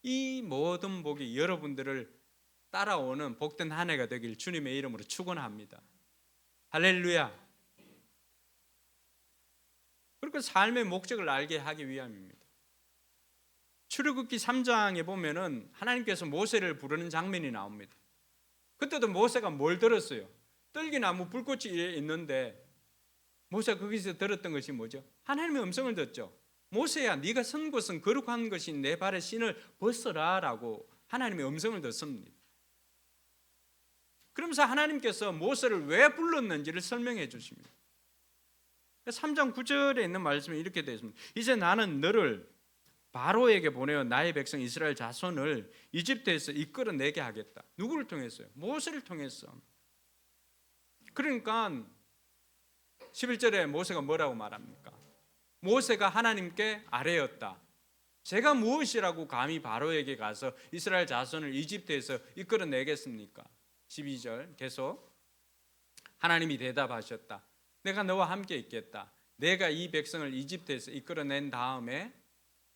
이 모든 복이 여러분들을 따라오는 복된 한 해가 되길 주님의 이름으로 축원합니다. 할렐루야. 그리고 삶의 목적을 알게 하기 위함입니다. 출애굽기 3장에 보면은 하나님께서 모세를 부르는 장면이 나옵니다. 그때도 모세가 뭘 들었어요? 떨기나무 불꽃이 있는데 모세가 거기서 들었던 것이 뭐죠? 하나님의 음성을 듣죠. 모세야, 네가 선 곳은 거룩한 것이 내 발에 신을 벗어라 라고 하나님의 음성을 듣습니다. 그러면서 하나님께서 모세를 왜 불렀는지를 설명해 주십니다. 3장 9절에 있는 말씀이 이렇게 되어 있습니다. 이제 나는 너를 바로에게 보내어 나의 백성 이스라엘 자손을 이집트에서 이끌어내게 하겠다. 누구를 통해서요? 모세를 통해서. 그러니까 11절에 모세가 뭐라고 말합니까? 모세가 하나님께 아뢰었다. 제가 무엇이라고 감히 바로에게 가서 이스라엘 자손을 이집트에서 이끌어내겠습니까? 12절 계속 하나님이 대답하셨다. 내가 너와 함께 있겠다. 내가 이 백성을 이집트에서 이끌어낸 다음에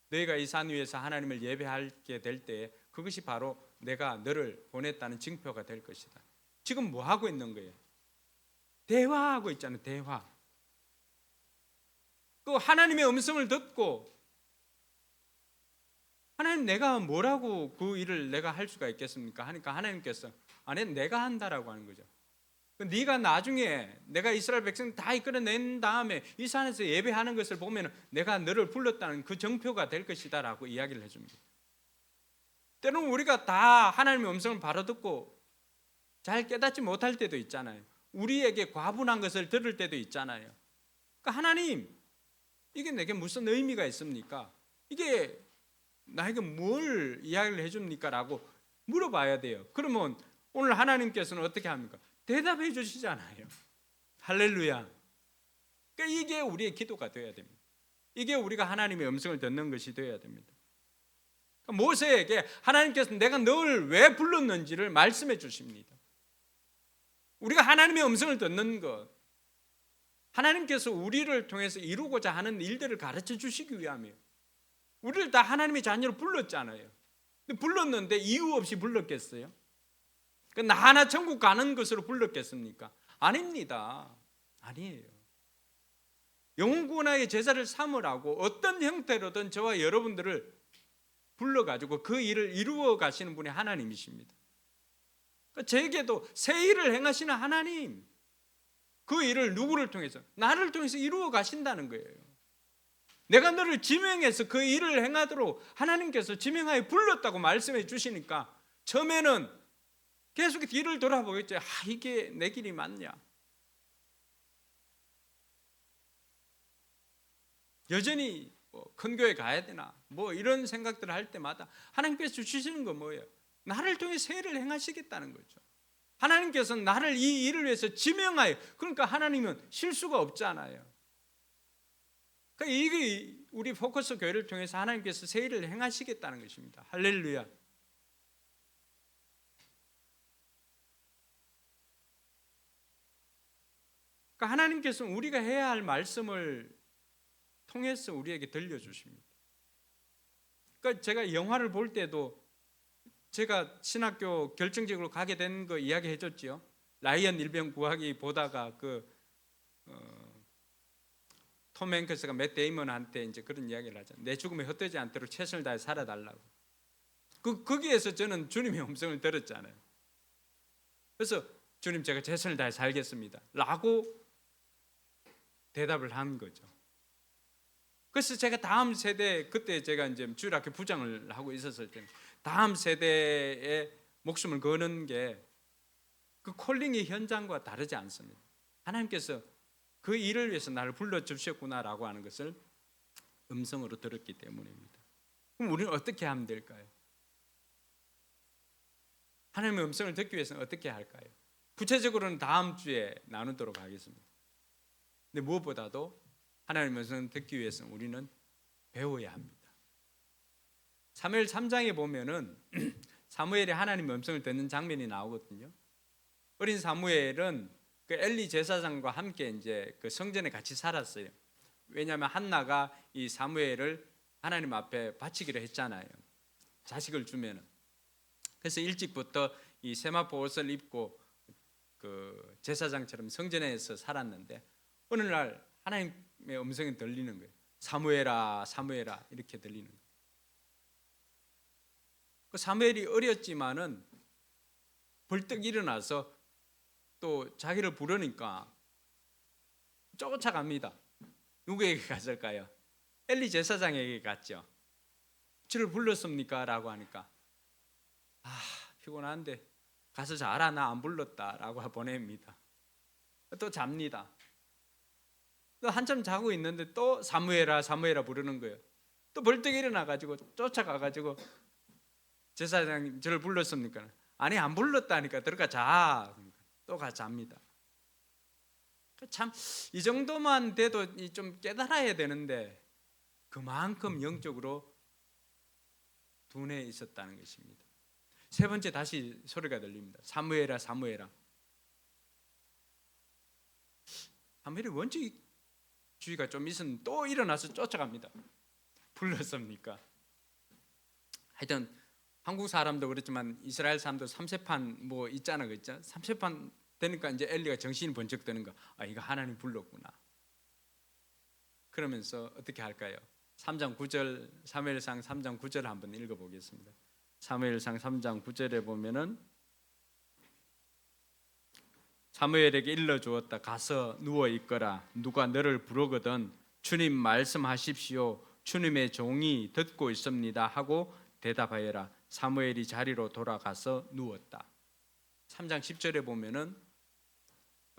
너희가 이 산 위에서 하나님을 예배하게 될 때에 그것이 바로 내가 너를 보냈다는 증표가 될 것이다. 지금 뭐 하고 있는 거예요? 대화하고 있잖아요. 대화. 그 하나님의 음성을 듣고 하나님 내가 뭐라고 그 일을 내가 할 수가 있겠습니까? 하니까 하나님께서 아니 내가 한다라고 하는 거죠. 네가 나중에 내가 이스라엘 백성 다 이끌어낸 다음에 이 산에서 예배하는 것을 보면 내가 너를 불렀다는 그 정표가 될 것이다라고 이야기를 해줍니다. 때로는 우리가 다 하나님의 음성을 바로 듣고 잘 깨닫지 못할 때도 있잖아요. 우리에게 과분한 것을 들을 때도 있잖아요. 그러니까 하나님 이게 내게 무슨 의미가 있습니까? 이게 나에게 뭘 이야기를 해줍니까? 라고 물어봐야 돼요. 그러면 오늘 하나님께서는 어떻게 합니까? 대답해 주시잖아요. 할렐루야. 그러니까 이게 우리의 기도가 되어야 됩니다. 이게 우리가 하나님의 음성을 듣는 것이 되어야 됩니다. 그러니까 모세에게 하나님께서 내가 너를 왜 불렀는지를 말씀해 주십니다. 우리가 하나님의 음성을 듣는 것, 하나님께서 우리를 통해서 이루고자 하는 일들을 가르쳐 주시기 위함이에요. 우리를 다 하나님의 자녀로 불렀잖아요. 근데 불렀는데 이유 없이 불렀겠어요? 나 하나 천국 가는 것으로 불렀겠습니까? 아닙니다. 아니에요. 영혼구원의 제자를 삼으라고 어떤 형태로든 저와 여러분들을 불러가지고 그 일을 이루어 가시는 분이 하나님이십니다. 제게도 새 일을 행하시는 하나님, 그 일을 누구를 통해서? 나를 통해서 이루어 가신다는 거예요. 내가 너를 지명해서 그 일을 행하도록 하나님께서 지명하여 불렀다고 말씀해 주시니까 처음에는 계속 뒤를 돌아보겠죠. 이게 내 길이 맞냐? 여전히 큰 교회 가야 되나? 이런 생각들을 할 때마다 하나님께서 주시는 건 뭐예요? 나를 통해 새 일을 행하시겠다는 거죠. 하나님께서는 나를 이 일을 위해서 지명하여, 그러니까 하나님은 실수가 없잖아요. 그러니까 이게 우리 포커스 교회를 통해서 하나님께서 새 일을 행하시겠다는 것입니다. 할렐루야. 그러니까 하나님께서는 우리가 해야 할 말씀을 통해서 우리에게 들려주십니다. 그러니까 제가 영화를 볼 때도 제가 신학교 결정적으로 가게 된 거 이야기해 줬지요. 라이언 일병 구하기 보다가 톰 행크스가 맷 데이먼한테 이제 그런 이야기를 하죠. 내 죽음에 헛되지 않도록 최선을 다해 살아달라고. 거기에서 저는 주님의 음성을 들었잖아요. 그래서 주님 제가 최선을 다해 살겠습니다 라고 대답을 한 거죠. 그래서 제가 다음 세대, 그때 제가 이제 주일학교 부장을 하고 있었을 때 다음 세대에 목숨을 거는 게 그 콜링의 현장과 다르지 않습니다. 하나님께서 그 일을 위해서 나를 불러주셨구나라고 하는 것을 음성으로 들었기 때문입니다. 그럼 우리는 어떻게 하면 될까요? 하나님의 음성을 듣기 위해서는 어떻게 할까요? 구체적으로는 다음 주에 나누도록 하겠습니다. 근데 무엇보다도 하나님의 음성을 듣기 위해서는 우리는 배워야 합니다. 사무엘 3장에 보면은 사무엘이 하나님의 음성을 듣는 장면이 나오거든요. 어린 사무엘은 그 엘리 제사장과 함께 이제 그 성전에 같이 살았어요. 왜냐하면 한나가 이 사무엘을 하나님 앞에 바치기로 했잖아요. 자식을 주면은. 그래서 일찍부터 이 세마포 옷을 입고 그 제사장처럼 성전에서 살았는데 어느 날 하나님의 음성이 들리는 거예요. 사무엘아, 사무엘아 이렇게 들리는 거예요. 그 사무엘이 어렸지만은 벌떡 일어나서 또 자기를 부르니까 쫓아갑니다. 누구에게 갔을까요? 엘리 제사장에게 갔죠. 저를 불렀습니까? 라고 하니까 피곤한데 가서 자라, 나 안 불렀다 라고 보냅니다. 또 잡니다. 또 한참 자고 있는데 또 사무엘아 사무엘아 부르는 거예요. 또 벌떡 일어나가지고 쫓아가가지고 제사장님 저를 불렀습니까? 아니 안 불렀다니까 들어가 자. 또 가 잡니다. 참 이 정도만 돼도 좀 깨달아야 되는데 그만큼 영적으로 둔해 있었다는 것입니다. 세 번째 다시 소리가 들립니다. 사무엘아 사무엘아. 사무엘이 원칙주의가 좀 있으면 또 일어나서 쫓아갑니다. 불렀습니까? 하여튼 한국 사람도 그렇지만 이스라엘 사람도 삼세판 뭐 있잖아, 그죠? 삼세판 되니까 이제 엘리가 정신이 번쩍 드는 거. 아, 이거 하나님 불렀구나. 그러면서 어떻게 할까요? 3장 9절 사무엘상 3장 9절 한번 읽어보겠습니다. 사무엘상 3장 9절에 보면은 사무엘에게 일러주었다. 가서 누워 있거라. 누가 너를 부르거든 주님 말씀하십시오. 주님의 종이 듣고 있습니다 하고 대답하여라. 사무엘이 자리로 돌아가서 누웠다. 3장 10절에 보면은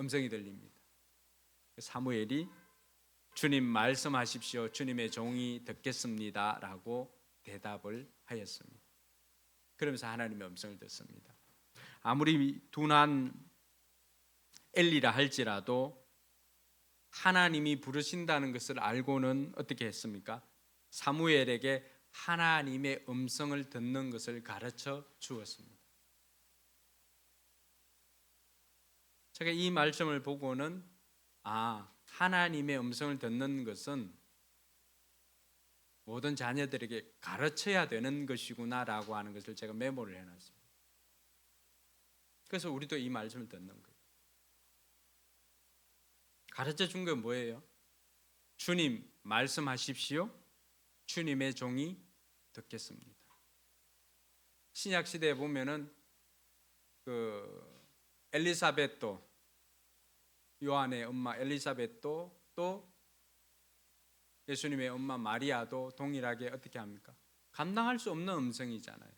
음성이 들립니다. 사무엘이 주님 말씀하십시오. 주님의 종이 듣겠습니다 라고 대답을 하였습니다. 그러면서 하나님의 음성을 듣습니다. 아무리 둔한 엘리라 할지라도 하나님이 부르신다는 것을 알고는 어떻게 했습니까? 사무엘에게 하나님의 음성을 듣는 것을 가르쳐 주었습니다. 제가 이 말씀을 보고는 하나님의 음성을 듣는 것은 모든 자녀들에게 가르쳐야 되는 것이구나라고 하는 것을 제가 메모를 해놨습니다. 그래서 우리도 이 말씀을 듣는 거예요. 가르쳐 준 건 뭐예요? 주님 말씀하십시오. 주님의 종이 듣겠습니다. 신약 시대에 보면은 엘리사벳도 요한의 엄마 엘리사벳도 또 예수님의 엄마 마리아도 동일하게 어떻게 합니까? 감당할 수 없는 음성이잖아요.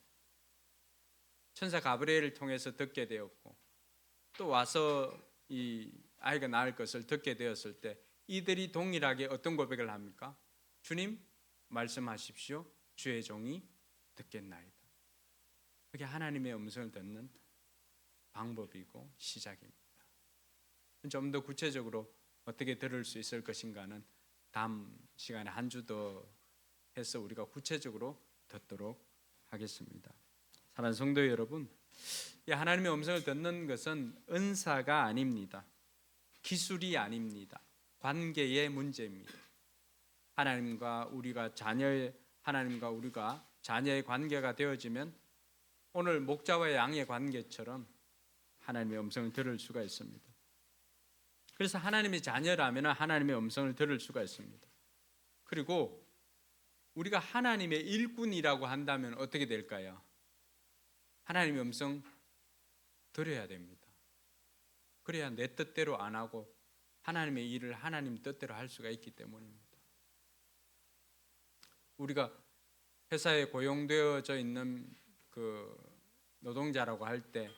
천사 가브리엘을 통해서 듣게 되었고 또 와서 이 아이가 낳을 것을 듣게 되었을 때 이들이 동일하게 어떤 고백을 합니까? 주님 말씀하십시오. 주의 종이 듣겠나이다. 그게 하나님의 음성을 듣는 방법이고 시작입니다. 좀 더 구체적으로 어떻게 들을 수 있을 것인가는 다음 시간에 한 주 더 해서 우리가 구체적으로 듣도록 하겠습니다. 사랑하는 성도 여러분, 이 하나님의 음성을 듣는 것은 은사가 아닙니다. 기술이 아닙니다. 관계의 문제입니다. 하나님과 우리가 자녀의 관계가 되어지면 오늘 목자와 양의 관계처럼 하나님의 음성을 들을 수가 있습니다. 그래서 하나님의 자녀라면 하나님의 음성을 들을 수가 있습니다. 그리고 우리가 하나님의 일꾼이라고 한다면 어떻게 될까요? 하나님의 음성 들어야 됩니다. 그래야 내 뜻대로 안 하고 하나님의 일을 하나님 뜻대로 할 수가 있기 때문입니다. 우리가 회사에 고용되어져 있는 그 노동자라고 할 때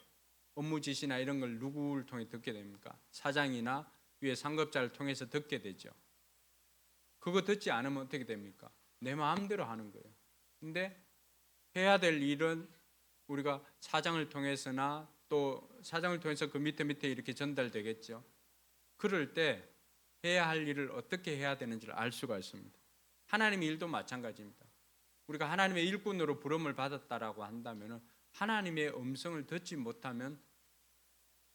업무 지시나 이런 걸 누구를 통해 듣게 됩니까? 사장이나 위에 상급자를 통해서 듣게 되죠. 그거 듣지 않으면 어떻게 됩니까? 내 마음대로 하는 거예요. 근데 해야 될 일은 우리가 사장을 통해서나 또 사장을 통해서 그 밑에 이렇게 전달되겠죠. 그럴 때 해야 할 일을 어떻게 해야 되는지를 알 수가 있습니다. 하나님의 일도 마찬가지입니다. 우리가 하나님의 일꾼으로 부름을 받았다라고 한다면 하나님의 음성을 듣지 못하면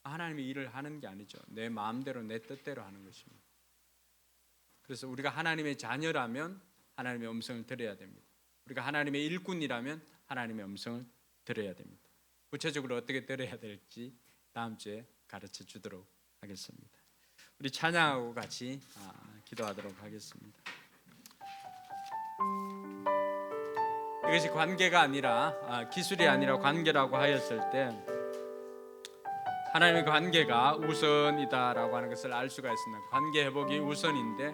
하나님의 일을 하는 게 아니죠. 내 마음대로 내 뜻대로 하는 것입니다. 그래서 우리가 하나님의 자녀라면 하나님의 음성을 들어야 됩니다. 우리가 하나님의 일꾼이라면 하나님의 음성을 들어야 됩니다. 구체적으로 어떻게 들어야 될지 다음 주에 가르쳐 주도록 하겠습니다. 우리 찬양하고 같이 기도하도록 하겠습니다. 이것이 관계가 아니라 기술이 아니라 관계라고 하였을 때 하나님의 관계가 우선이다라고 하는 것을 알 수가 있습니다. 관계 회복이 우선인데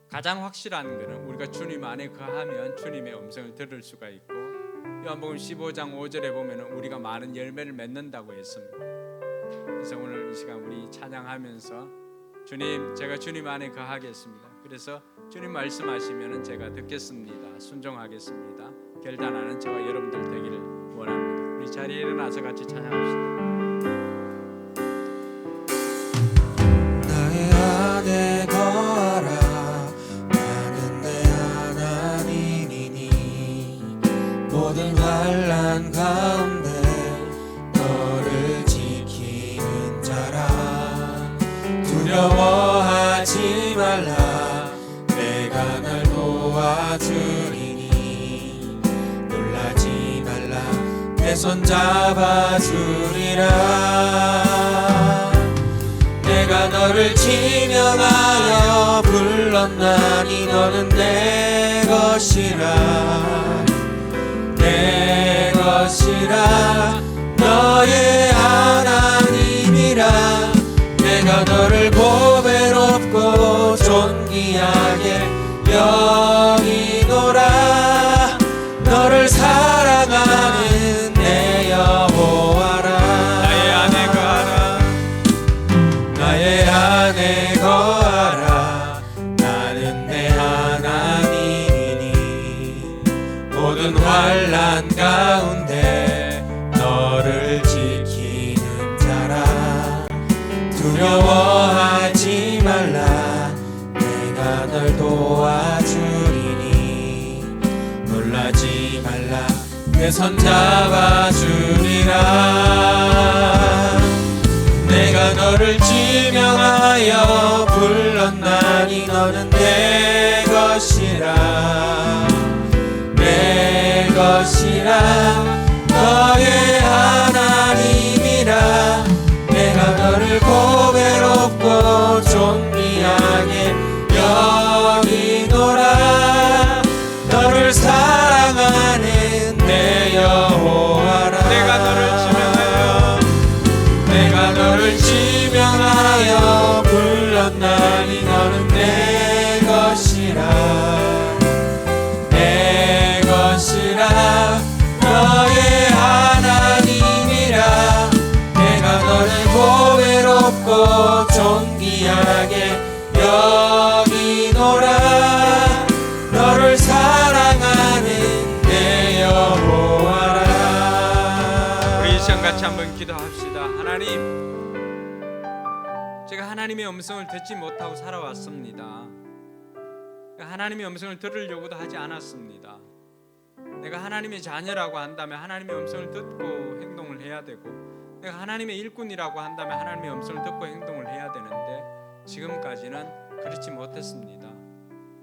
가장 확실한 것은 우리가 주님 안에 거하면 주님의 음성을 들을 수가 있고 요한복음 15장 5절에 보면 우리가 많은 열매를 맺는다고 했습니다. 그래서 오늘 이 시간 우리 찬양하면서 주님, 제가 주님 안에 거하겠습니다. 그래서 주님 말씀하시면 제가 듣겠습니다. 순종하겠습니다. 결단하는 저와 여러분들 되기를 원합니다. 우리 자리에 일어나서 같이 찬양합시다. 나의 안에 거하라. 나는 내 하나님이니 두려워하지 말라 내가 널 도와주리니 놀라지 말라 내 손 잡아주리라 내가 너를 지명하여 불렀나니 너는 내 것이라 내 것이라 너의 하나님이라 내가 너를 보배롭고 존귀하게 여기노라 너를 사랑하는 내 여호와라 나의 안에 거하라 나의 안에 거하라 나는 내 하나님이니 모든 환난 가운데 너를 지키는 자라 두려워하지 말라 내가 널 도와주리니 놀라지 말라 내 손 잡아주리라 내가 너를 지명하여 불렀나니 너는 내 것이라 내 것이라 너의 하나님이라 내가 너를 보배롭고 존귀하게 여기노라 너를 사랑하는 내 여호와라 내가 너를 지명하여 내가 너를 지명하여 불렀나니 너는 내 것이라 내 것이라 너의 하나님이라 내가 너를 보배롭고 존귀하게 여기노라 너를 사랑하는 내 여호와라 우리 이 시간 같이 한번 기도합시다. 하나님, 제가 하나님의 음성을 듣지 못하고 살아왔습니다. 하나님의 음성을 들으려고도 하지 않았습니다. 내가 하나님의 자녀라고 한다면 하나님의 음성을 듣고 행동을 해야 되고 내가 하나님의 일꾼이라고 한다면 하나님의 음성을 듣고 행동을 해야 되는데 지금까지는 그렇지 못했습니다.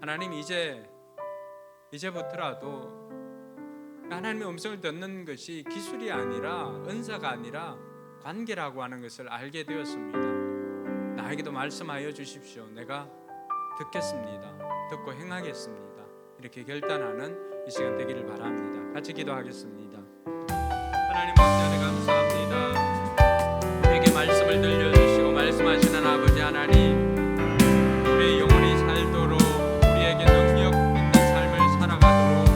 하나님 이제부터라도 하나님의 음성을 듣는 것이 기술이 아니라 은사가 아니라 관계라고 하는 것을 알게 되었습니다. 나에게도 말씀하여 주십시오. 내가 듣겠습니다. 듣고 행하겠습니다. 이렇게 결단하는 이 시간 되기를 바랍니다. 같이 기도하겠습니다. 하나님 아버지 감사합니다. 우리에게 말씀을 들려주시고 말씀하시는 아버지 하나님, 우리의 영혼이 살도록 우리에게 능력 있는 삶을 살아가도록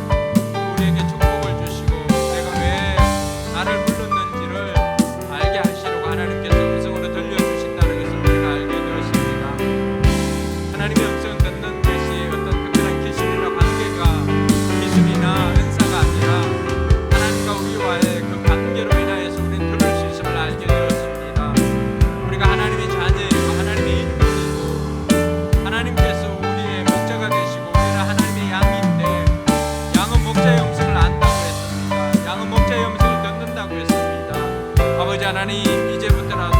우리에게 축복을 주시고 내가 왜 나를 불렀는지를 알게 하시려고 하나님께서 음성으로 들려주신다는 것을 우리가 알게 되었습니다. 하나님의 음성 듣는 것이 어떤 특별한 기술이나 관계가 기술이나 은사가 아니라 하나님과 우리와의 그 관계로 인하여서 우리는 들을 수 있음을 알게 되었습니다. 우리가 하나님의 자녀이고 하나님의 일꾼이고 하나님께서 우리의 목자가 되시고 우리는 하나님의 양인데 양은 목자의 음성을 안다고 했습니다. 양은 목자의 음성을 듣는다고 했습니다. 아버지 하나님, 이제부터라도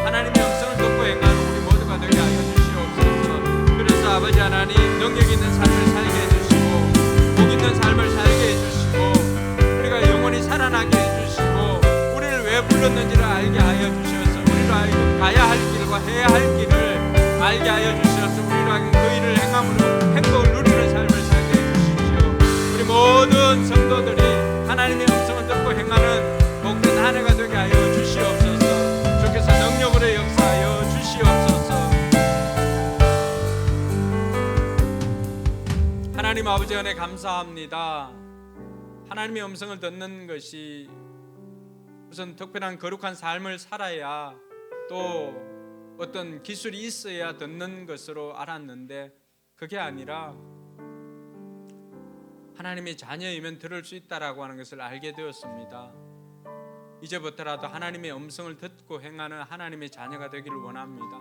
하나님의 음성을 듣고 행하는 우리 모두가 되게 하여 주시옵소서. 그래서 아버지 하나님, 능력 있는 삶을 살게 해주시고 복 있는 삶을 살게 해주시고 우리가 영원히 살아나게 해주시고 우리를 왜 불렀는지를 알게 하여 주셔서 우리로 하여금 가야 할 길과 해야 할 길을 알게 하여 주셔서 우리로 하여금 그 일을 행함으로 행복을 누리는 삶을 살게 해주십시오. 우리 모든 성도들이 하나님의 음성을 듣고 행하는 복된 한 해가 되게 하여 주시옵소서. 주께서 능력으로 역사하여 주시옵소서. 하나님 아버지 은혜 감사합니다. 하나님의 음성을 듣는 것이 우선 특별한 거룩한 삶을 살아야 또 어떤 기술이 있어야 듣는 것으로 알았는데 그게 아니라 하나님의 자녀이면 들을 수 있다라고 하는 것을 알게 되었습니다. 이제부터라도 하나님의 음성을 듣고 행하는 하나님의 자녀가 되기를 원합니다.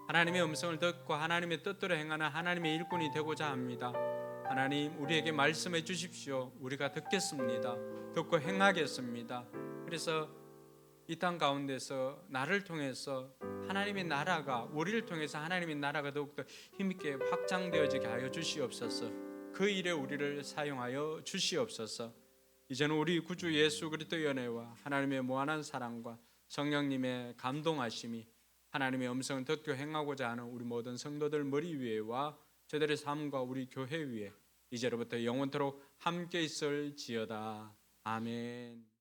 하나님의 음성을 듣고 하나님의 뜻대로 행하는 하나님의 일꾼이 되고자 합니다. 하나님, 우리에게 말씀해 주십시오. 우리가 듣겠습니다. 듣고 행하겠습니다. 그래서 이 땅 가운데서 나를 통해서 하나님의 나라가, 우리를 통해서 하나님의 나라가 더욱더 힘있게 확장되어지게 하여 주시옵소서. 그 일에 우리를 사용하여 주시옵소서. 이제는 우리 구주 예수 그리스도의 은혜와 하나님의 무한한 사랑과 성령님의 감동하심이 하나님의 음성을 듣고 행하고자 하는 우리 모든 성도들 머리 위에와 저들의 삶과 우리 교회 위에 이제로부터 영원토록 함께 있을지어다. 아멘.